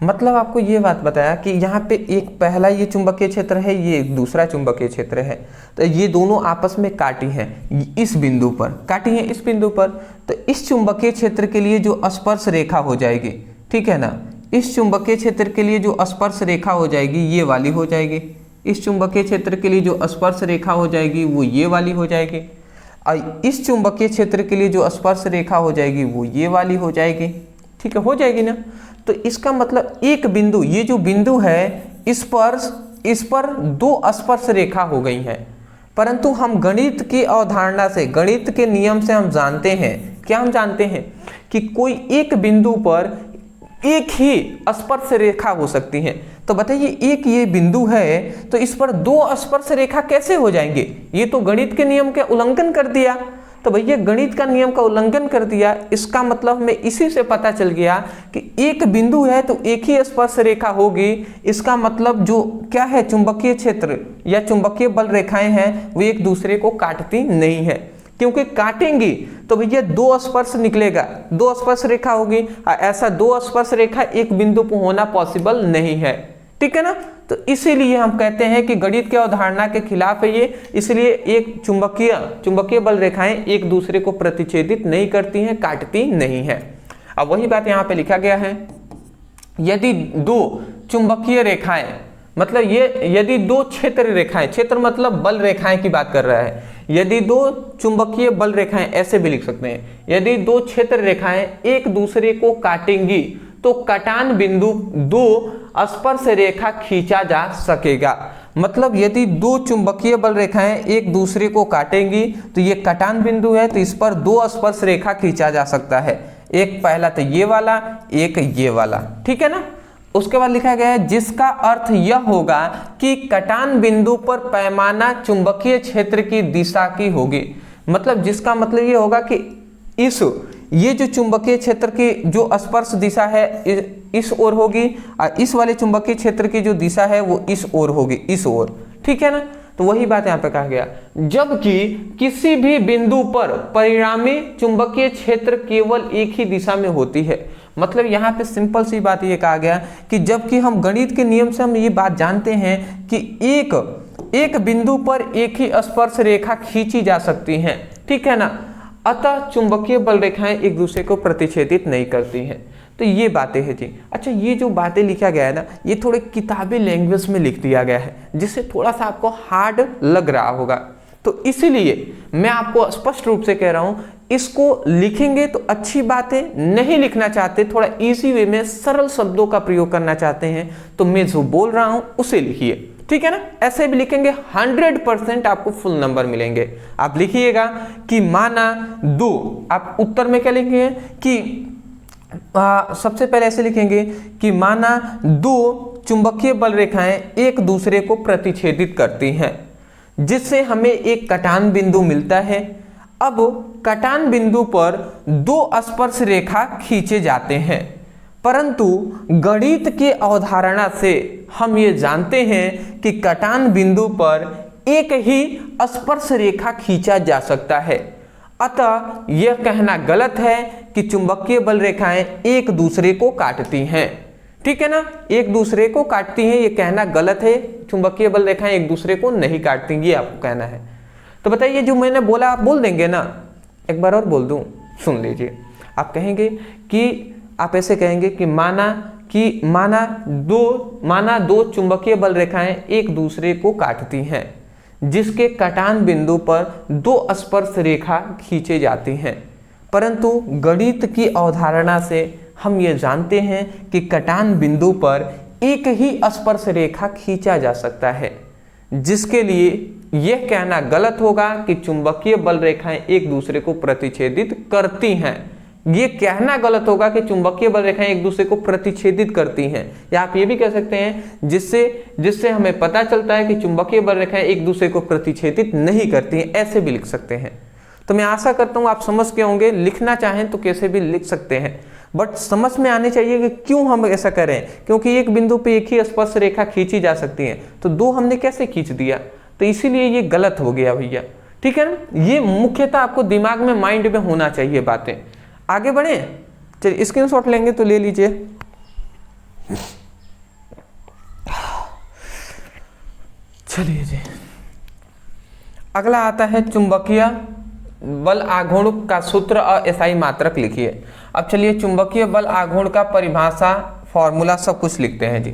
मतलब आपको ये बात बताया कि यहाँ पे एक पहला ये चुंबकीय क्षेत्र है, ये एक दूसरा चुंबकीय क्षेत्र है, तो ये दोनों आपस में काटी हैं इस बिंदु पर, काटी हैं इस बिंदु पर। तो इस चुंबकीय क्षेत्र के लिए जो स्पर्श रेखा हो जाएगी, ठीक है ना, इस चुंबकीय क्षेत्र के लिए जो स्पर्श रेखा हो जाएगी ये वाली हो जाएगी। इस चुंबकीय क्षेत्र के लिए जो स्पर्श रेखा हो जाएगी वो ये वाली हो जाएगी, और इस चुंबकीय क्षेत्र के लिए जो स्पर्श रेखा हो जाएगी वो ये वाली हो जाएगी, ठीक है, हो जाएगी ना। तो इसका मतलब एक बिंदु, ये जो बिंदु है इस पर दो स्पर्श रेखा हो गई है। परंतु हम गणित की अवधारणा से, गणित के नियम से हम जानते हैं, क्या हम जानते हैं कि कोई एक बिंदु पर एक ही स्पर्श रेखा हो सकती है। तो बताइए, एक ये बिंदु है तो इस पर दो स्पर्श रेखा कैसे हो जाएंगे? ये तो गणित के नियम का उल्लंघन कर दिया। तो भैया गणित का नियम का उल्लंघन कर दिया, इसका मतलब हमें इसी से पता चल गया कि एक बिंदु है तो एक ही स्पर्श रेखा होगी। इसका मतलब जो क्या है, चुंबकीय क्षेत्र या चुंबकीय बल रेखाएं हैं वो एक दूसरे को काटती नहीं है, क्योंकि काटेंगी तो भैया दो स्पर्श निकलेगा, दो स्पर्श रेखा होगी। ऐसा दो स्पर्श रेखा एक बिंदु पर होना पॉसिबल नहीं है, ठीक है ना। तो इसीलिए हम कहते हैं कि गणित की अवधारणा के खिलाफ है ये, इसलिए एक चुंबकीय बल रेखाएं एक दूसरे को प्रतिच्छेदित नहीं करती हैं, काटती नहीं है। अब वही बात यहाँ पे लिखा गया है, यदि दो चुंबकीय रेखाएं, मतलब ये यदि दो क्षेत्र रेखाएं, क्षेत्र मतलब बल रेखाएं की बात कर रहा है, यदि दो चुंबकीय बल रेखाएं, ऐसे भी लिख सकते हैं, यदि दो क्षेत्र रेखाएं एक दूसरे को काटेंगी तो कटान बिंदु दो स्पर्श रेखा खींचा जा सकेगा। मतलब यदि दो चुंबकीय बल रेखाएं एक दूसरे को काटेंगी तो ये कटान बिंदु है, तो इस पर दो स्पर्श रेखा खींचा जा सकता है। एक पहला तो ये वाला, एक ये वाला, ठीक है ना। उसके बाद लिखा गया है जिसका अर्थ यह होगा कि कटान बिंदु पर पैमाना चुंबकीय क्षेत्र की दिशा की होगी। मतलब जिसका मतलब ये होगा कि ये जो चुंबकीय क्षेत्र की जो स्पर्श दिशा है इस ओर होगी, और इस वाले चुंबकीय क्षेत्र की जो दिशा है वो इस ओर होगी, इस ओर, ठीक है ना। तो वही बात यहाँ पे कहा गया, जबकि किसी भी बिंदु पर परिणामी चुंबकीय क्षेत्र केवल एक ही दिशा में होती है। मतलब यहाँ पे सिंपल सी बात ये कहा गया कि जबकि हम गणित के नियम से हम ये बात जानते हैं कि एक बिंदु पर एक ही स्पर्श रेखा खींची जा सकती है, ठीक है ना, अतः चुंबकीय बल रेखाएं एक दूसरे को प्रतिच्छेदित नहीं करती हैं। तो ये बातें हैं जी। अच्छा, ये जो बातें लिखा गया है ना, ये थोड़े किताबी लैंग्वेज में लिख दिया गया है, जिससे थोड़ा सा आपको हार्ड लग रहा होगा। तो इसीलिए मैं आपको स्पष्ट रूप से कह रहा हूं, इसको लिखेंगे तो अच्छी बातें, नहीं लिखना चाहते, थोड़ा इजी वे में सरल शब्दों का प्रयोग करना चाहते हैं, तो मैं जो बोल रहा हूं उसे लिखिए, ठीक है ना। ऐसे भी लिखेंगे 100% आपको फुल नंबर मिलेंगे। आप लिखिएगा कि माना दो, आप उत्तर में क्या लिखेंगे कि सबसे पहले ऐसे लिखेंगे कि माना दो चुंबकीय बल रेखाएं एक दूसरे को प्रतिच्छेदित करती हैं, जिससे हमें एक कटान बिंदु मिलता है। अब कटान बिंदु पर दो स्पर्श रेखा खींचे जाते हैं, परंतु गणित की अवधारणा से हम ये जानते हैं कि कटान बिंदु पर एक ही स्पर्श रेखा खींचा जा सकता है। अतः यह कहना गलत है कि चुंबकीय बल रेखाएं एक दूसरे को काटती हैं, ठीक है ना, एक दूसरे को काटती हैं, ये कहना गलत है। चुंबकीय बल रेखाएं एक दूसरे को नहीं काटती, ये आपको कहना है। तो बताइए, जो मैंने बोला आप बोल देंगे ना? एक बार और बोल दूं, सुन लीजिए। आप कहेंगे कि आप ऐसे कहेंगे कि माना दो चुंबकीय बल रेखाएं एक दूसरे को काटती हैं, जिसके कटान बिंदु पर दो स्पर्श रेखा खींचे जाती हैं, परंतु गणित की अवधारणा से हम ये जानते हैं कि कटान बिंदु पर एक ही स्पर्श रेखा खींचा जा सकता है, जिसके लिए यह कहना गलत होगा कि चुंबकीय बल रेखाएं एक दूसरे को प्रतिच्छेदित करती हैं। ये कहना गलत होगा कि चुंबकीय बल रेखाएं एक दूसरे को प्रतिच्छेदित करती हैं, या आप ये भी कह सकते हैं जिससे हमें पता चलता है कि चुंबकीय बल रेखाएं एक दूसरे को प्रतिच्छेदित नहीं करती हैं, ऐसे भी लिख सकते हैं। तो मैं आशा करता हूं आप समझ के होंगे। लिखना चाहें तो कैसे भी लिख सकते हैं, बट समझ में आने चाहिए कि क्यों हम ऐसा करें, क्योंकि एक बिंदु पे एक ही स्पर्श रेखा खींची जा सकती है, तो दो हमने कैसे खींच दिया, तो इसीलिए ये गलत हो गया भैया। ठीक है ना, ये मुख्यतः आपको दिमाग में, माइंड में होना चाहिए बातें। आगे बढ़े, चलिए स्क्रीनशॉट लेंगे तो ले लीजिए। चलिए जी, अगला आता है चुंबकीय बल आघूर्ण का सूत्र और एसआई मात्रक लिखिए। अब चलिए चुंबकीय बल आघूर्ण का परिभाषा, फॉर्मूला सब कुछ लिखते हैं जी।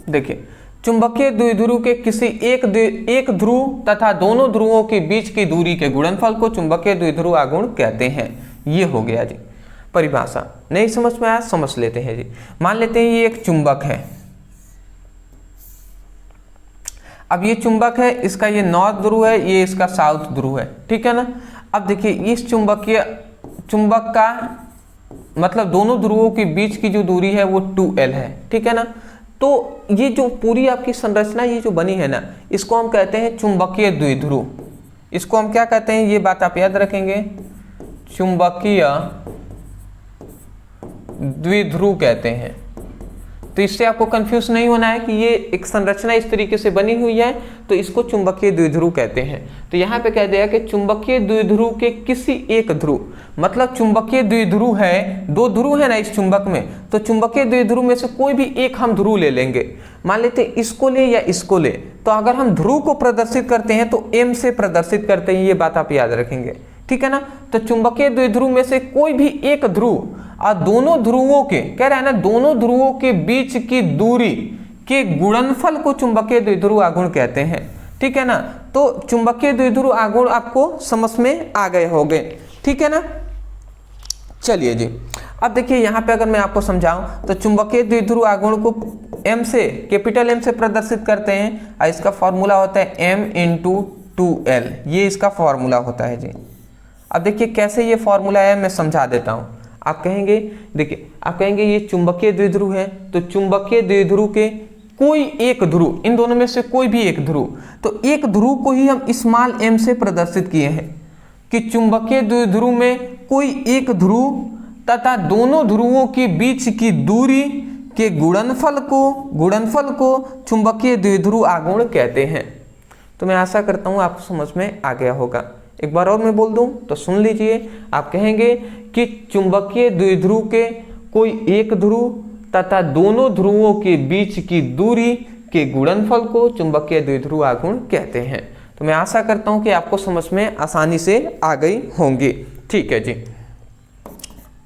देखिए, चुंबकीय द्विध्रुव के किसी एक ध्रुव तथा दोनों ध्रुवों के बीच की दूरी के गुणनफल को चुंबकीय द्विध्रुव आघूर्ण कहते हैं। ये हो गया जी परिभाषा। नहीं समझ में आया, समझ लेते हैं जी। मान लेते हैं ये एक चुंबक है। अब ये चुंबक है, इसका ये नॉर्थ ध्रुव है, ये इसका साउथ ध्रुव है। ठीक है ना। अब देखिए इस चुंबक का मतलब दोनों ध्रुवों के बीच की जो दूरी है वो 2L है। ठीक है ना। तो ये जो पूरी आपकी संरचना ये जो बनी है ना, इसको हम कहते हैं चुंबकीय द्विध्रुव। इसको हम क्या कहते हैं, ये बात आप याद रखेंगे, चुंबकीय द्विध्रुव कहते हैं। तो इससे आपको कंफ्यूज नहीं होना है कि ये एक संरचना इस तरीके से बनी हुई है, तो इसको चुंबकीय द्विध्रुव कहते हैं। तो यहाँ पे कह दिया कि चुंबकीय द्विध्रुव के किसी एक ध्रुव, मतलब चुंबकीय द्विध्रुव है, दो ध्रुव है ना इस चुंबक में, तो चुंबकीय द्विध्रुव में से कोई भी एक हम ध्रुव ले लेंगे। मान लेते इसको ले या इसको ले, तो अगर हम ध्रुव को प्रदर्शित करते हैं तो M से प्रदर्शित करते हैं, ये बात आप याद रखेंगे। ठीक है ना। तो चुंबकीय द्विध्रुव में से कोई भी एक ध्रुव और दोनों ध्रुवों के, कह रहा है ना, दोनों ध्रुवों के बीच की दूरी के गुणनफल को चुंबकीय द्विध्रुव आघूर्ण कहते हैं। ठीक है ना। तो चुंबकीय द्विध्रुव आघूर्ण आपको समझ में आ गए होंगे। ठीक है ना। चलिए जी, अब देखिए यहाँ पे अगर मैं आपको समझाऊं तो चुंबकीय द्विध्रुव आघूर्ण को M से, कैपिटल M से प्रदर्शित करते हैं, और इसका फॉर्मूला होता है M×2L। ये इसका फॉर्मूला होता है जी। अब देखिए कैसे ये फॉर्मूला है, मैं समझा देता हूं। आप कहेंगे, देखिए आप कहेंगे ये चुंबकीय द्विध्रुव है, तो चुंबकीय द्विध्रुव के कोई एक ध्रुव, इन दोनों में से कोई भी एक ध्रुव, तो एक ध्रुव को ही हम स्मॉल m से प्रदर्शित किए हैं कि चुंबकीय द्विध्रुव में कोई एक ध्रुव तथा दोनों ध्रुवों के बीच की दूरी के गुणनफल को चुंबकीय द्विध्रुव आघूर्ण कहते हैं। तो मैं आशा करता हूं आपको समझ में आ गया होगा। एक बार और मैं बोल दूं तो सुन लीजिए। आप कहेंगे कि चुंबकीय द्विध्रुव के कोई एक ध्रुव तथा दोनों ध्रुवों के बीच की दूरी के गुणनफल को चुंबकीय द्विध्रुव आघूर्ण कहते हैं। तो मैं आशा करता हूं कि आपको समझ में आसानी से आ गई होंगी। ठीक है जी।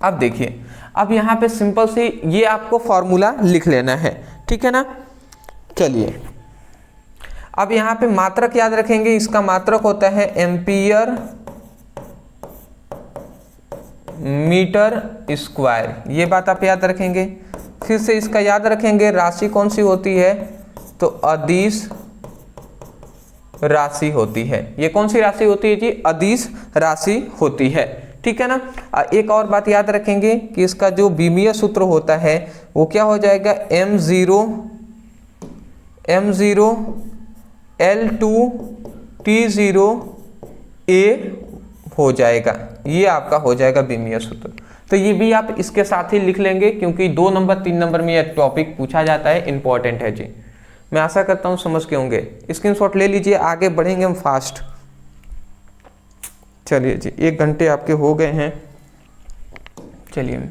अब देखिए, अब यहाँ पे सिंपल से ये आपको फॉर्मूला लिख लेना है। ठीक है ना। चलिए, अब यहाँ पे मात्रक याद रखेंगे। इसका मात्रक होता है एम्पियर मीटर स्क्वायर, ये बात आप याद रखेंगे। फिर से इसका याद रखेंगे, राशि कौन सी होती है, तो अदिश राशि होती है। ये कौन सी राशि होती है जी, अदिश राशि होती है। ठीक है ना। एक और बात याद रखेंगे कि इसका जो बीमीय सूत्र होता है वो क्या हो जाएगा, m0 L2T0A हो जाएगा। ये आपका हो जाएगा बीमीय सूत्र। तो ये भी आप इसके साथ ही लिख लेंगे, क्योंकि 2 नंबर 3 नंबर में यह टॉपिक पूछा जाता है, इंपॉर्टेंट है जी। मैं आशा करता हूँ समझ के होंगे। स्क्रीनशॉट ले लीजिए, आगे बढ़ेंगे हम फास्ट। चलिए जी, 1 घंटे आपके हो गए हैं। चलिए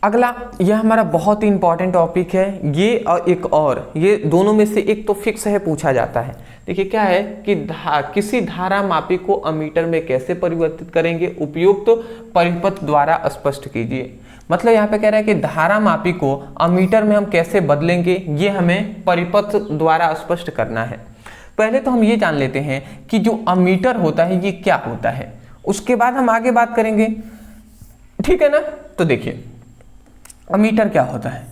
अगला, यह हमारा बहुत ही इंपॉर्टेंट टॉपिक है। ये और एक और, ये दोनों में से एक तो फिक्स है, पूछा जाता है। देखिए क्या है कि किसी धारा मापी को अमीटर में कैसे परिवर्तित करेंगे, उपयुक्त तो परिपथ द्वारा स्पष्ट कीजिए। मतलब यहाँ पे कह रहा है कि धारा मापी को अमीटर में हम कैसे बदलेंगे, ये हमें परिपथ द्वारा स्पष्ट करना है। पहले तो हम ये जान लेते हैं कि जो अमीटर होता है ये क्या होता है, उसके बाद हम आगे बात करेंगे। ठीक है ना। तो देखिए अमीटर क्या होता है,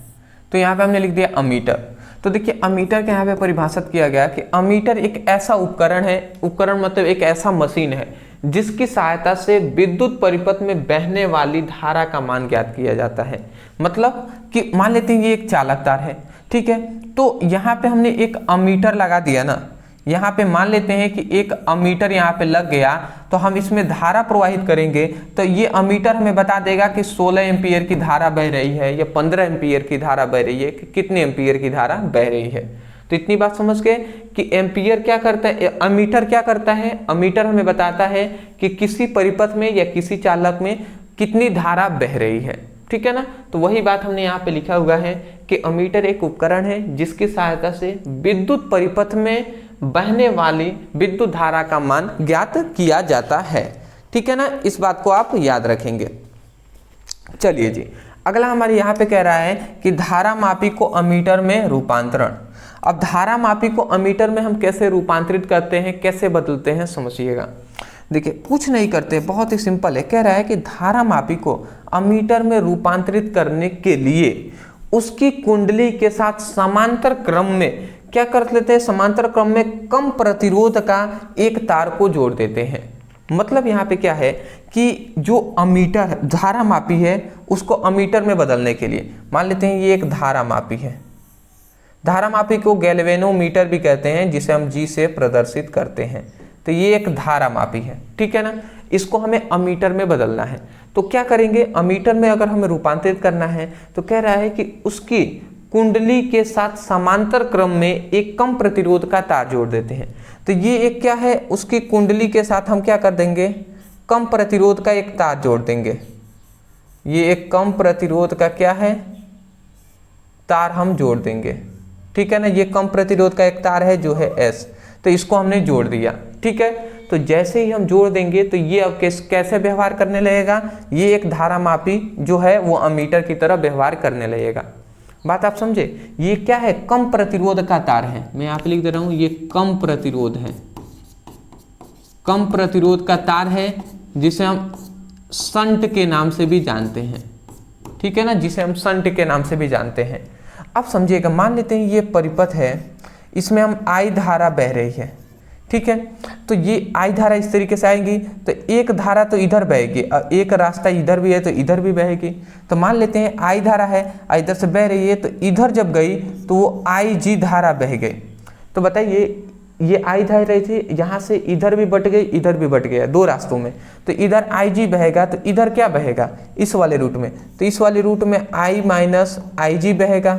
तो यहाँ पे हमने लिख दिया अमीटर। तो देखिए अमीटर के यहाँ पे परिभाषित किया गया कि अमीटर एक ऐसा उपकरण है, उपकरण मतलब एक ऐसा मशीन है जिसकी सहायता से विद्युत परिपथ में बहने वाली धारा का मान ज्ञात किया जाता है। मतलब कि मान लेते हैं ये एक चालक तार है, ठीक है, तो यहाँ पे हमने एक अमीटर लगा दिया ना, यहाँ पे मान लेते हैं कि एक अमीटर यहाँ पे लग गया, तो हम इसमें धारा प्रवाहित करेंगे तो ये अमीटर हमें बता देगा कि 16 एम्पीयर की धारा बह रही है या 15 एम्पीयर की धारा बह रही है, कि कितने एम्पीयर की धारा बह रही है। तो इतनी बात समझ गए कि एम्पीयर क्या करता है, अमीटर क्या करता है, अमीटर हमें बताता है कि किसी परिपथ में या किसी चालक में कितनी धारा बह रही है, ठीक है ना। तो वही बात हमने यहाँ पे लिखा हुआ है कि अमीटर एक उपकरण है जिसकी सहायता से विद्युत परिपथ में बहने वाली विद्युत धारा का मान ज्ञात किया जाता है, ठीक है ना। इस बात को आप याद रखेंगे। चलिए जी, अगला हमारे यहाँ पे कह रहा है कि धारा मापी को अमीटर में रूपांतरण। अब धारा मापी को अमीटर में हम कैसे रूपांतरित करते हैं, कैसे बदलते हैं, समझिएगा। देखिए कुछ नहीं करते, बहुत ही सिंपल है। कह रहा है कि धारा मापी को अमीटर में रूपांतरित करने के लिए उसकी कुंडली के साथ समांतर क्रम में क्या कर लेते हैं, समांतर क्रम में कम प्रतिरोध का एक तार को जोड़ देते हैं। मतलब यहाँ पे क्या है कि जो अमीटर धारा मापी है उसको अमीटर में बदलने के लिए मान लेते हैं ये एक धारा मापी है। धारा मापी को गैल्वेनोमीटर भी कहते हैं, जिसे हम जी से प्रदर्शित करते हैं। तो ये एक धारा मापी है, ठीक है ना। इसको हमें अमीटर में बदलना है, तो क्या करेंगे, अमीटर में अगर हमें रूपांतरित करना है तो कह रहा है कि उसकी कुंडली के साथ समांतर क्रम में एक कम प्रतिरोध का तार जोड़ देते हैं। तो ये एक क्या है, उसकी कुंडली के साथ हम क्या कर देंगे, कम प्रतिरोध का एक तार जोड़ देंगे। ये एक कम प्रतिरोध का क्या है, तार हम जोड़ देंगे, ठीक है ना। ये कम प्रतिरोध का एक तार है जो है एस, तो इसको हमने जोड़ दिया, ठीक है। तो जैसे ही हम जोड़ देंगे तो ये अब कैसे व्यवहार करने लगेगा, ये एक धारा मापी जो है वो अमीटर की तरह व्यवहार करने लगेगा। बात आप समझे। ये क्या है, कम प्रतिरोध का तार है। मैं यहाँ पे लिख दे रहा हूँ ये कम प्रतिरोध है, कम प्रतिरोध का तार है जिसे हम शंट के नाम से भी जानते हैं, ठीक है ना, जिसे हम शंट के नाम से भी जानते हैं। अब समझिएगा, मान लेते हैं ये परिपथ है, इसमें हम आई धारा बह रही है, ठीक है। तो ये आई धारा इस तरीके से आएगी, तो एक धारा तो इधर बहेगी और एक रास्ता इधर भी है तो इधर भी बहेगी। तो मान लेते हैं आई धारा है, इधर से बह रही है, तो इधर जब गई तो वो आई जी धारा बह गई। तो बताइए ये आई धारा रही थी, यहाँ से इधर भी बट गई, इधर भी बट गया, दो रास्तों में। तो इधर आई जी बहेगा तो इधर क्या बहेगा, इस वाले रूट में। तो इस वाले रूट में आई माइनस आई जी बहेगा,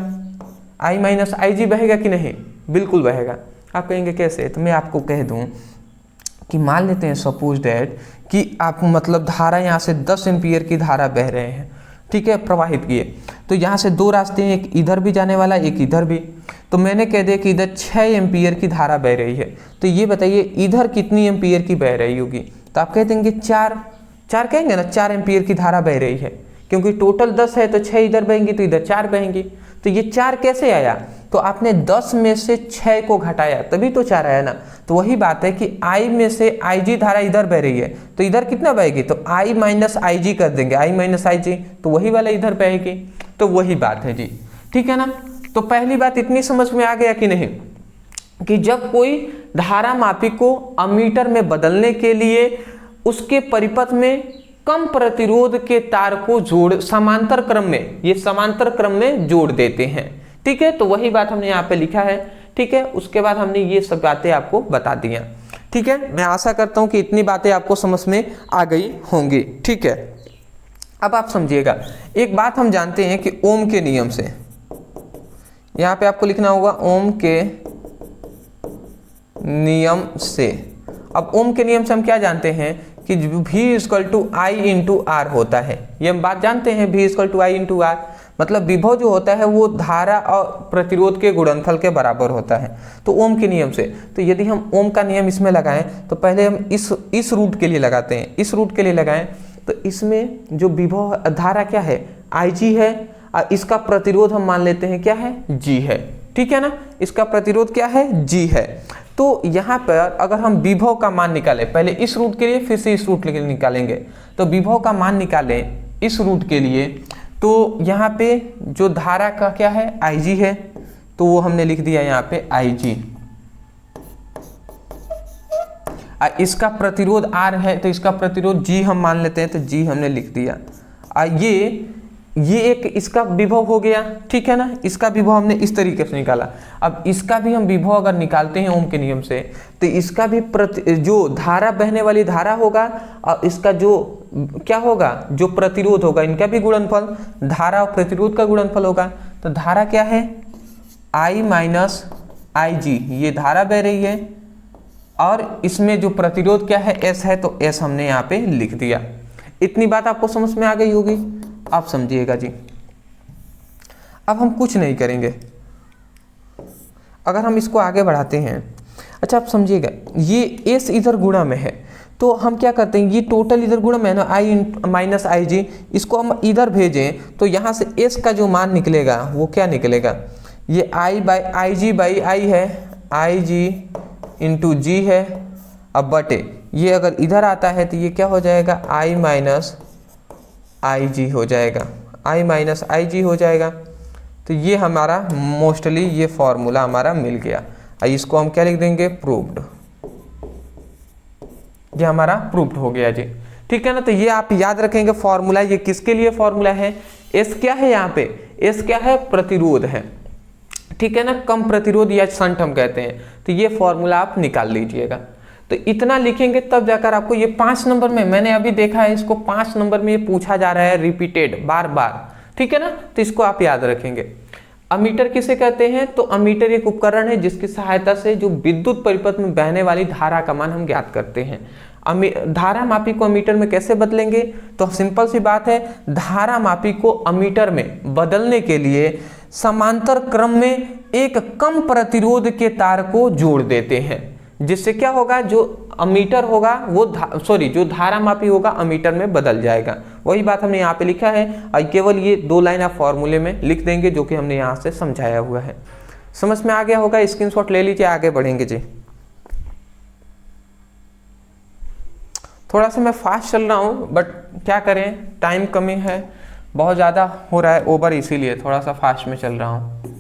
आई माइनस आई जी बहेगा कि नहीं, बिल्कुल बहेगा। आप कहेंगे कैसे, तो मैं आपको कह दूं कि मान लेते हैं सपोज डैट कि आप मतलब धारा यहाँ से 10 एम्पीयर की धारा बह रहे हैं, ठीक है, प्रवाहित किए। तो यहाँ से दो रास्ते हैं, एक इधर भी जाने वाला, एक इधर भी। तो मैंने कह दिया कि इधर 6 एम्पीयर की धारा बह रही है। तो ये बताइए इधर कितनी एम्पीयर की बह रही होगी, तो आप कह देंगे 4 कहेंगे ना, 4 एम्पीयर की धारा बह रही है, क्योंकि टोटल 10 है तो 6 इधर बहेंगी तो इधर 4 बहेंगी। तो ये 4 कैसे आया, तो आपने 10 में से 6 को घटाया तभी तो 4 आया ना। तो वही बात है कि I में से IG धारा इधर बह रही है, तो इधर कितना बहेगी, तो I माइनस आई जी कर देंगे, I माइनस आई जी, तो वही वाला इधर बहेगी। तो वही बात है जी, ठीक है ना। तो पहली बात इतनी समझ में आ गया कि नहीं, कि जब कोई धारा मापी को अमीटर में बदलने के लिए उसके परिपथ में कम प्रतिरोध के तार को समांतर क्रम में, ये समांतर क्रम में जोड़ देते हैं, ठीक है। तो वही बात हमने यहाँ पे लिखा है, ठीक है। उसके बाद हमने ये सब बातें आपको बता दिया, ठीक है। मैं आशा करता हूँ कि इतनी बातें आपको समझ में आ गई होंगी, ठीक है। अब आप समझिएगा, एक बात हम जानते हैं कि ओम के नियम से, यहाँ पे आपको लिखना होगा ओम के नियम से। अब ओम के नियम से हम क्या जानते हैं कि V equal to I into R होता है, ये हम बात जानते हैं, V equal to I into R. मतलब विभव जो होता है वो धारा और प्रतिरोध के गुणनफल के बराबर होता है। तो ओम के नियम से, तो यदि हम ओम का नियम इसमें लगाएं तो पहले हम इस रूट के लिए लगाते हैं, इस रूट के लिए लगाएं तो इसमें जो विभव धारा क्या है, IG है, और इसका प्रतिरोध हम मान लेते हैं क्या है, G है, ठीक है ना। इसका प्रतिरोध क्या है, G है। तो यहाँ पर अगर हम विभव का मान निकालें, पहले इस रूट के लिए फिर से इस रूट के लिए निकालेंगे, तो विभव का मान निकालें इस रूट के लिए, तो यहाँ पे जो धारा का क्या है IG है, तो वो हमने लिख दिया यहाँ पे IG। इसका प्रतिरोध R है तो इसका प्रतिरोध G हम मान लेते हैं, तो G हमने लिख दिया। ये एक इसका विभव हो गया, ठीक है ना। इसका विभव हमने इस तरीके से निकाला। अब इसका भी हम विभव अगर निकालते हैं ओम के नियम से, तो इसका भी जो धारा बहने वाली धारा होगा और इसका जो क्या होगा, जो प्रतिरोध होगा, इनका भी गुणनफल, धारा और प्रतिरोध का गुणनफल होगा। तो धारा क्या है I माइनस IG, ये धारा बह रही है, और इसमें जो प्रतिरोध क्या है S है, तो S हमने यहाँ पे लिख दिया। इतनी बात आपको समझ में आ गई होगी, आप समझिएगा जी। अब हम कुछ नहीं करेंगे, अगर हम इसको आगे बढ़ाते हैं। अच्छा आप समझिएगा, ये S इधर गुणा में है, तो हम क्या करते हैं, ये टोटल इधर गुणा में है ना, I माइनस IG, इसको हम इधर भेजें तो यहाँ से S का जो मान निकलेगा वो क्या निकलेगा, ये I by IG by I है, IG इंटू G है। अब बटे ये अगर इधर आता है तो ये क्या हो जाएगा, I माइनस IG हो जाएगा, I माइनस IG हो जाएगा। तो ये हमारा मोस्टली ये फॉर्मूला हमारा मिल गया। इसको हम क्या लिख देंगे, प्रूव्ड। ये हमारा प्रूव्ड हो गया जी, ठीक है ना। तो ये आप याद रखेंगे फॉर्मूला, ये किसके लिए फॉर्मूला है, S क्या है यहाँ पे, S क्या है, प्रतिरोध है, ठीक है ना, कम प्रतिरोध या शंट हम कहते हैं। तो ये फॉर्मूला आप निकाल लीजिएगा। तो इतना लिखेंगे तब जाकर आपको ये 5 नंबर में, मैंने अभी देखा है इसको 5 नंबर में ये पूछा जा रहा है रिपीटेड, बार बार, ठीक है ना। तो इसको आप याद रखेंगे। अमीटर किसे कहते हैं, तो अमीटर एक उपकरण है जिसकी सहायता से जो विद्युत परिपथ में बहने वाली धारा का मान हम ज्ञात करते हैं। धारा मापी को अमीटर में कैसे बदलेंगे, तो सिंपल सी बात है, धारा मापी को अमीटर में बदलने के लिए समांतर क्रम में एक कम प्रतिरोध के तार को जोड़ देते हैं, जिससे क्या होगा, जो अमीटर होगा वो जो धारा मापी होगा अमीटर में बदल जाएगा। वही बात हमने यहाँ पे लिखा है, और केवल ये 2 लाइन आप फॉर्मूले में लिख देंगे जो कि हमने यहाँ से समझाया हुआ है। समझ में आ गया होगा, स्क्रीनशॉट ले लीजिए, आगे बढ़ेंगे जी। थोड़ा सा मैं फास्ट चल रहा हूँ, बट क्या करें, टाइम कमी है, बहुत ज़्यादा हो रहा है ओवर, इसीलिए थोड़ा सा फास्ट में चल रहा हूँ।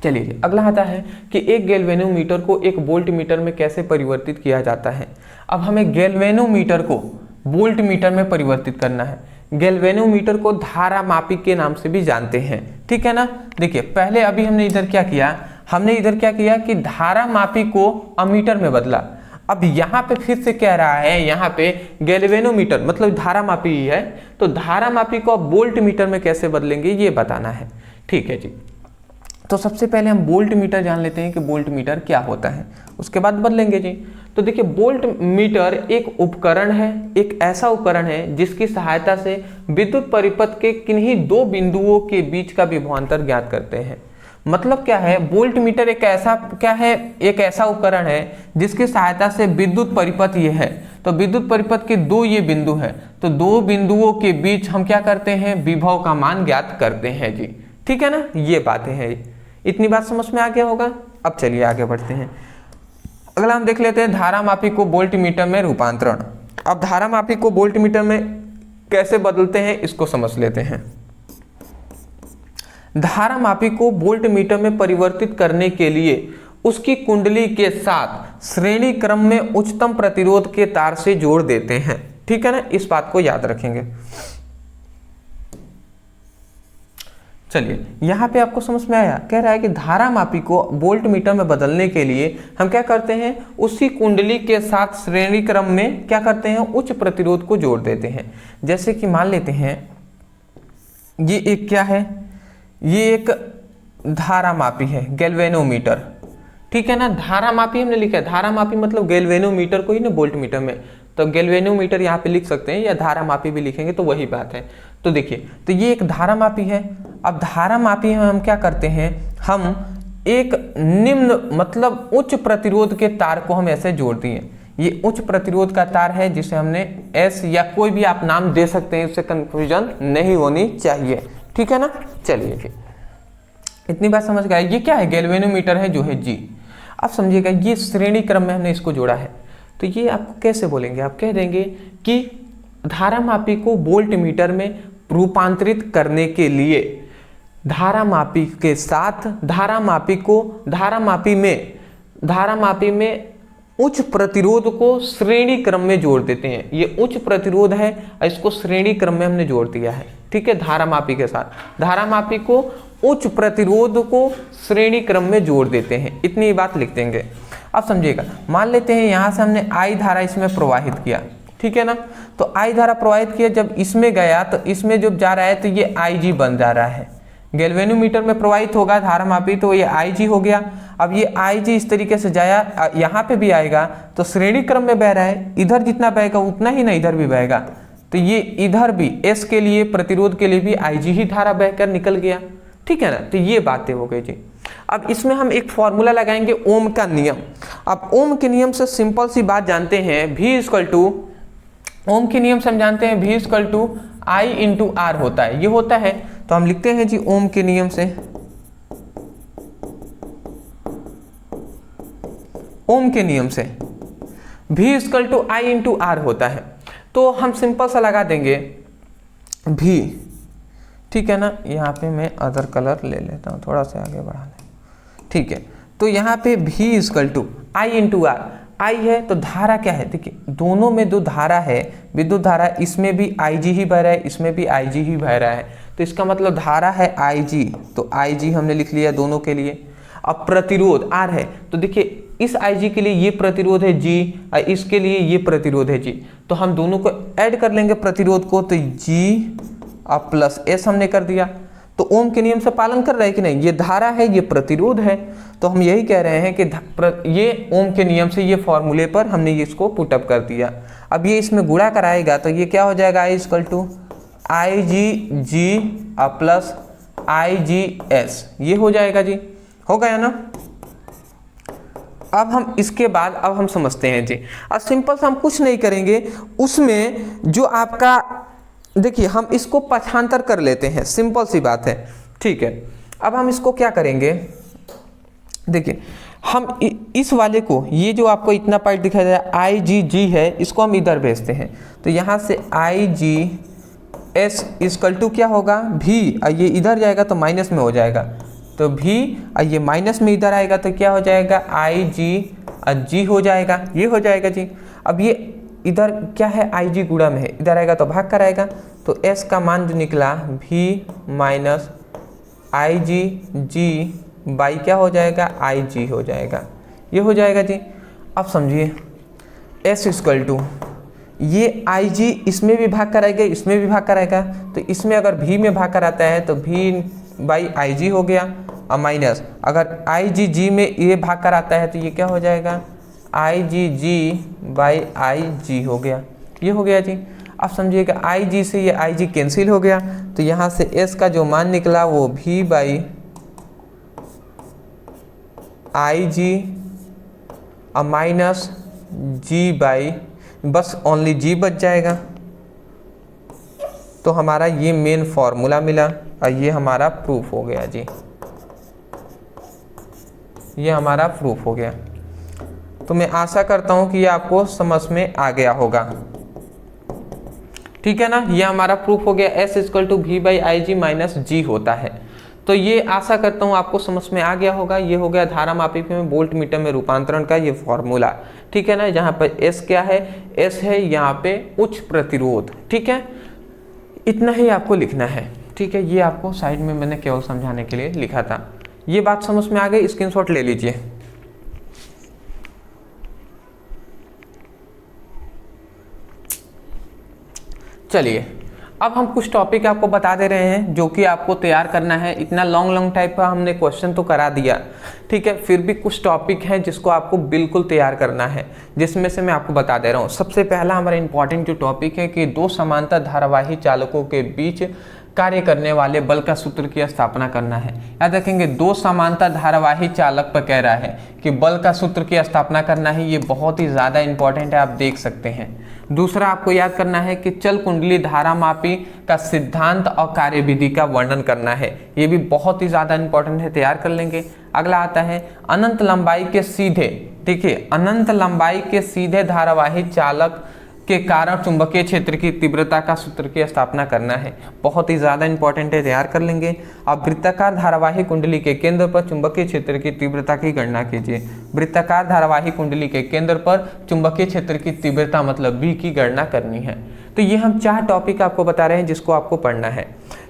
चलिए अगला आता है कि एक गैल्वेनोमीटर को एक वोल्ट मीटर में कैसे परिवर्तित किया जाता है। अब हमें गैल्वेनोमीटर को वोल्ट मीटर में परिवर्तित करना है। गैल्वेनोमीटर को धारा मापी के नाम से भी जानते हैं, ठीक है ना। देखिए पहले अभी हमने इधर क्या किया, कि धारा मापी को अमीटर में बदला। अब यहाँ पे फिर से कह रहा है, यहाँ पे गैल्वेनोमीटर मतलब धारा मापी ही है, तो धारा मापी को अब वोल्ट मीटर में कैसे बदलेंगे ये बताना है, ठीक है जी। तो सबसे पहले हम वोल्ट मीटर जान लेते हैं कि वोल्ट मीटर क्या होता है, उसके बाद बदलेंगे जी। तो देखिए वोल्ट मीटर एक उपकरण है, एक ऐसा उपकरण है जिसकी सहायता से विद्युत परिपथ के किन्हीं 2 बिंदुओं के बीच का विभवांतर ज्ञात करते हैं। मतलब क्या है, वोल्ट मीटर एक ऐसा उपकरण है जिसकी सहायता से विद्युत परिपथ ये है, तो विद्युत परिपथ के 2 ये बिंदु है, तो 2 बिंदुओं के बीच हम क्या करते हैं, विभव का मान ज्ञात करते हैं जी, ठीक है ना। ये बातें हैं, इतनी बात समझ में आ गया होगा। अब चलिए आगे बढ़ते हैं। अगला हम देख लेते हैं धारा मापी को वोल्ट मीटर में रूपांतरण। अब धारा मापी को वोल्ट मीटर में कैसे बदलते हैं इसको समझ लेते हैं। धारा मापी को वोल्ट मीटर में परिवर्तित करने के लिए उसकी कुंडली के साथ श्रेणी क्रम में उच्चतम प्रतिरोध के तार से जोड़ देते हैं, ठीक है ना। इस बात को याद रखेंगे। चलिए यहाँ पे आपको समझ में आया, कह रहा है कि धारा मापी को वोल्ट मीटर में बदलने के लिए हम क्या करते हैं, उसी कुंडली के साथ श्रेणी क्रम में क्या करते हैं, उच्च प्रतिरोध को जोड़ देते हैं। जैसे कि मान लेते हैं ये एक क्या है, ये एक धारा मापी है, गैल्वेनोमीटर, ठीक है ना। धारा मापी हमने लिखा है, धारा मापी मतलब गैल्वेनोमीटर को ही ना वोल्ट मीटर में, तो गैल्वेनोमीटर यहाँ पे लिख सकते हैं या धारा मापी भी लिखेंगे तो वही बात है। तो देखिए, तो ये एक धारा मापी है। अब धारा मापी में हम क्या करते हैं, हम एक निम्न मतलब उच्च प्रतिरोध के तार को हम ऐसे जोड़ दिए। ये उच्च प्रतिरोध का तार है जिसे हमने एस या कोई भी आप नाम दे सकते हैं, इससे कंफ्यूजन नहीं होनी चाहिए, ठीक है ना। चलिए जी, इतनी बात समझ गए। ये क्या है, गैल्वेनोमीटर है जो है जी। अब समझिएगा, ये श्रेणी क्रम में हमने इसको जोड़ा है, तो ये आप कैसे बोलेंगे, आप कह देंगे कि धारा मापी को वोल्ट मीटर में रूपांतरित करने के लिए धारामापी के साथ धारामापी में उच्च प्रतिरोध को श्रेणी क्रम में जोड़ देते हैं। ये उच्च प्रतिरोध है, इसको श्रेणी क्रम में हमने जोड़ दिया है। ठीक है, धारामापी के साथ धारामापी को उच्च प्रतिरोध को श्रेणी क्रम में जोड़ देते हैं। इतनी बात लिख देंगे। अब समझिएगा, मान लेते हैं यहाँ से हमने आई धारा इसमें प्रवाहित किया, ठीक है ना। तो आई धारा प्रवाहित किया, जब इसमें गया तो इसमें जब जा रहा है तो ये आई जी बन जा रहा है। गैल्वेनोमीटर में प्रवाहित होगा धारामापी तो ये आई जी हो गया। अब ये आई जी इस तरीके से जाया, यहाँ पे भी आएगा तो श्रेणी क्रम में बह रहा है, इधर जितना बहेगा उतना ही ना इधर भी बहेगा। तो ये इधर भी एस के लिए प्रतिरोध के लिए भी आई जी ही धारा बहकर निकल गया। ठीक है ना, तो ये बातें हो गई जी। अब इसमें हम एक फॉर्मूला लगाएंगे ओम का नियम। अब ओम के नियम से सिंपल सी बात जानते हैं, V इक्वल टू, ओम के नियम से हम जानते हैं V equal to I into R होता है। ये होता है तो हम लिखते हैं जी ओम के नियम से, ओम के नियम से V equal to I into R होता है। तो हम सिंपल सा लगा देंगे V, ठीक है ना। यहाँ पे मैं अदर कलर ले लेता हूँ, थोड़ा सा आगे बढ़ा लें, ठीक है। तो यहाँ पे V equal to I into R, I है तो धारा क्या है, देखिए दोनों में दो धारा है, विद्युत धारा, इसमें भी आई जी ही बह रहा है, इसमें भी आई जी ही बह रहा है। तो इसका मतलब धारा है आई जी, तो आई जी हमने लिख लिया दोनों के लिए। अब प्रतिरोध आर है, तो देखिए इस आई जी के लिए ये प्रतिरोध है जी और इसके लिए ये प्रतिरोध है जी। तो हम दोनों को ऐड कर लेंगे प्रतिरोध को, तो जी अब प्लस एस हमने कर दिया। तो ओम के नियम से पालन कर रहे हैं कि नहीं, ये धारा है ये प्रतिरोध है। तो हम यही कह रहे हैं कि ये ओम के नियम से ये फॉर्मूले पर हमने इसको पुटअप कर दिया। अब ये इसमें गुणा कराएगा तो ये क्या हो जाएगा, I equal to I G G plus I G S, ये हो जाएगा जी, हो गया ना। अब हम इसके बाद अब हम समझते हैं जी। अब सिंपल से हम कुछ नहीं करेंगे, उसमें जो आपका देखिए हम इसको पक्षांतर कर लेते हैं, सिंपल सी बात है, ठीक है। अब हम इसको क्या करेंगे, देखिए हम इस वाले को, ये जो आपको इतना पार्ट दिखाई दे रहा है आई जी जी है, इसको हम इधर भेजते हैं। तो यहाँ से आई जी एस इक्वल टू क्या होगा, भी, ये इधर जाएगा तो माइनस में हो जाएगा, तो भी ये माइनस में इधर आएगा तो क्या हो जाएगा, आई जी जी हो जाएगा, ये हो जाएगा जी। अब ये इधर क्या है, आई जी गुणा में है, इधर आएगा तो भाग कर आएगा। तो एस का मान जो निकला भी minus I G ji by क्या हो जाएगा, आई जी हो जाएगा, ये हो जाएगा जी। अब समझिए एस इक्वल टू ये आई जी इसमें भी भाग कर आएगा, इसमें भी भाग कर आएगा। तो इसमें अगर भी में भाग कर आता है तो भी बाई आई जी हो गया, और माइनस अगर आई जी जी में ये भाग कर आता है तो ये क्या हो जाएगा, आई जी जी बाई आई जी हो गया, ये हो गया जी। अब समझिएगा आई जी से ये आई जी कैंसिल हो गया, तो यहाँ से एस का जो मान निकला वो भी बाई आई जी और माइनस जी बाई, बस ओनली जी बच जाएगा। तो हमारा ये मेन फॉर्मूला मिला और ये हमारा प्रूफ हो गया जी, ये हमारा प्रूफ हो गया। तो मैं आशा करता हूं कि ये आपको समझ में आ गया होगा, ठीक है ना। ये हमारा प्रूफ हो गया, S equal to V by I G minus G होता है। तो ये आशा करता हूं आपको समझ में आ गया होगा। ये हो गया धारामापी में वोल्ट मीटर में रूपांतरण का ये फॉर्मूला, ठीक है ना। जहां पर एस क्या है, एस है यहाँ पे उच्च प्रतिरोध, ठीक है। इतना ही आपको लिखना है, ठीक है। ये आपको साइड में मैंने केवल समझाने के लिए लिखा था। ये बात समझ में आ गई, स्क्रीनशॉट ले लीजिए। चलिए अब हम कुछ टॉपिक आपको बता दे रहे हैं जो कि आपको तैयार करना है। इतना लॉन्ग टाइप का हमने क्वेश्चन तो करा दिया, ठीक है, फिर भी कुछ टॉपिक हैं जिसको आपको बिल्कुल तैयार करना है, जिसमें से मैं आपको बता दे रहा हूँ। सबसे पहला हमारा इंपॉर्टेंट जो टॉपिक है कि दो समांतर धारावाही चालकों के बीच कार्य करने वाले बल का सूत्र की स्थापना करना है। याद रखेंगे, दो समांतर धारावाही चालक पर कह रहा है कि बल का सूत्र की स्थापना करना है। ये बहुत ही ज़्यादा इंपॉर्टेंट है, आप देख सकते हैं। दूसरा आपको याद करना है कि चल कुंडली धारामापी का सिद्धांत और कार्यविधि का वर्णन करना है। ये भी बहुत ही ज़्यादा इंपॉर्टेंट है, तैयार कर लेंगे। अगला आता है अनंत लंबाई के सीधे, देखिए अनंत लंबाई के सीधे धारावाही चालक के कारण चुंबकीय क्षेत्र की तीव्रता का सूत्र की स्थापना करना है। बहुत ही ज़्यादा इंपॉर्टेंट है, तैयार कर लेंगे। अब वृत्ताकार धारावाही कुंडली के केंद्र पर चुंबकीय क्षेत्र की तीव्रता की गणना कीजिए। वृत्ताकार धारावाही कुंडली के केंद्र पर चुंबकीय क्षेत्र की तीव्रता मतलब B की गणना करनी है। तो ये हम 4 टॉपिक आपको बता रहे हैं जिसको आपको पढ़ना है।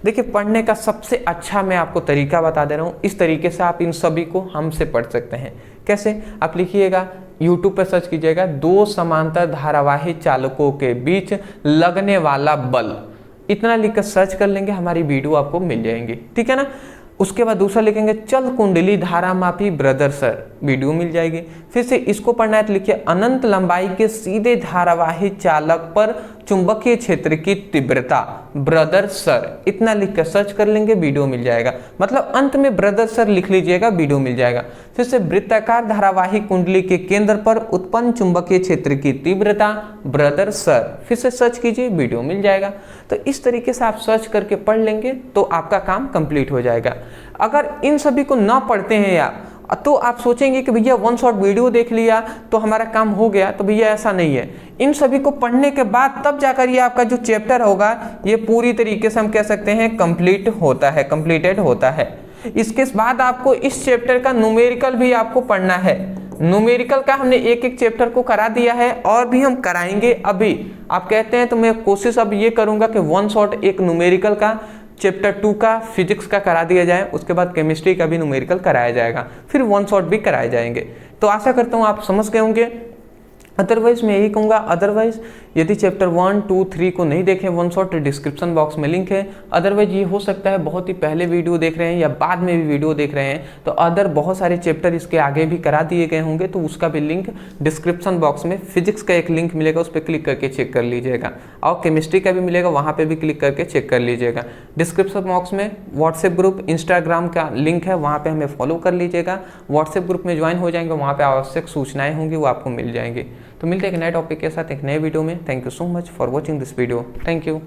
देखिए, पढ़ने का सबसे अच्छा मैं आपको तरीका बता दे रहा हूँ। इस तरीके से आप इन सभी को हमसे पढ़ सकते हैं। कैसे? आप लिखिएगा, YouTube पे सर्च कीजिएगा, 2 समांतर धारावाही चालकों के बीच लगने वाला बल। इतना लिखकर सर्च कर लेंगे, हमारी वीडियो आपको मिल जाएंगी, ठीक है ना। उसके बाद दूसरा लिखेंगे, चल कुंडली धारामापी ब्रदर सर, वीडियो मिल जाएगी। फिर से इसको पढ़ना है तो लिखिए, अनंत लंबाई के सीधे धारावाही चालक पर चुंबकीय क्षेत्र की तीव्रता ब्रदर सर। इतना लिखकर सर्च कर लेंगे, वीडियो मिल जाएगा। मतलब अंत में ब्रदर सर लिख लीजिएगा, वीडियो मिल जाएगा। फिर से वृत्ताकार धारावाही कुंडली के केंद्र पर उत्पन्न चुंबकीय क्षेत्र की तीव्रता ब्रदर सर। फिर से सर्च कीजिए, वीडियो मिल जाएगा। तो इस तरीके से आप सर्च करके पढ़ लेंगे तो आपका काम कंप्लीट हो जाएगा। अगर इन सभी को ना पढ़ते हैं आप तो आप सोचेंगे कि भैया 1 शॉट वीडियो देख लिया तो हमारा काम हो गया। तो भैया ऐसा नहीं है। इन सभी को पढ़ने के बाद तब जाकर ये आपका जो चैप्टर होगा ये पूरी तरीके से हम कह सकते हैं कंप्लीट होता है, कंप्लीटेड होता है। इसके बाद आपको इस चैप्टर का न्यूमेरिकल भी आपको पढ़ना है। न्यूमेरिकल का हमने एक चैप्टर को करा दिया है और भी हम कराएंगे अभी। आप कहते हैं तो मैं कोशिश अब ये करूंगा कि 1 शॉट एक न्यूमेरिकल का चैप्टर 2 का फिजिक्स का करा दिया जाए, उसके बाद केमिस्ट्री का भी न्यूमेरिकल कराया जाएगा, फिर 1 शॉट भी कराए जाएंगे। तो आशा करता हूँ आप समझ गए होंगे। अदरवाइज मैं यही कहूँगा, अदरवाइज यदि चैप्टर 1, 2, 3 को नहीं देखें 1 शॉट, डिस्क्रिप्शन बॉक्स में लिंक है। अदरवाइज ये हो सकता है बहुत ही पहले वीडियो देख रहे हैं या बाद में भी वीडियो देख रहे हैं तो अदर बहुत सारे चैप्टर इसके आगे भी करा दिए गए होंगे, तो उसका भी लिंक डिस्क्रिप्शन बॉक्स में फिजिक्स का एक लिंक मिलेगा, उस पर क्लिक करके चेक कर लीजिएगा। और केमिस्ट्री का भी मिलेगा, वहाँ पर भी क्लिक करके चेक कर लीजिएगा। डिस्क्रिप्शन बॉक्स में व्हाट्सएप ग्रुप, इंस्टाग्राम का लिंक है, वहाँ पर हमें फॉलो कर लीजिएगा। व्हाट्सएप ग्रुप में ज्वाइन हो जाएंगे, वहाँ पर आवश्यक सूचनाएँ होंगी वो आपको मिल जाएंगी। तो मिलते हैं एक नए टॉपिक के साथ एक नए वीडियो में। Thank you so much for watching this video. Thank you.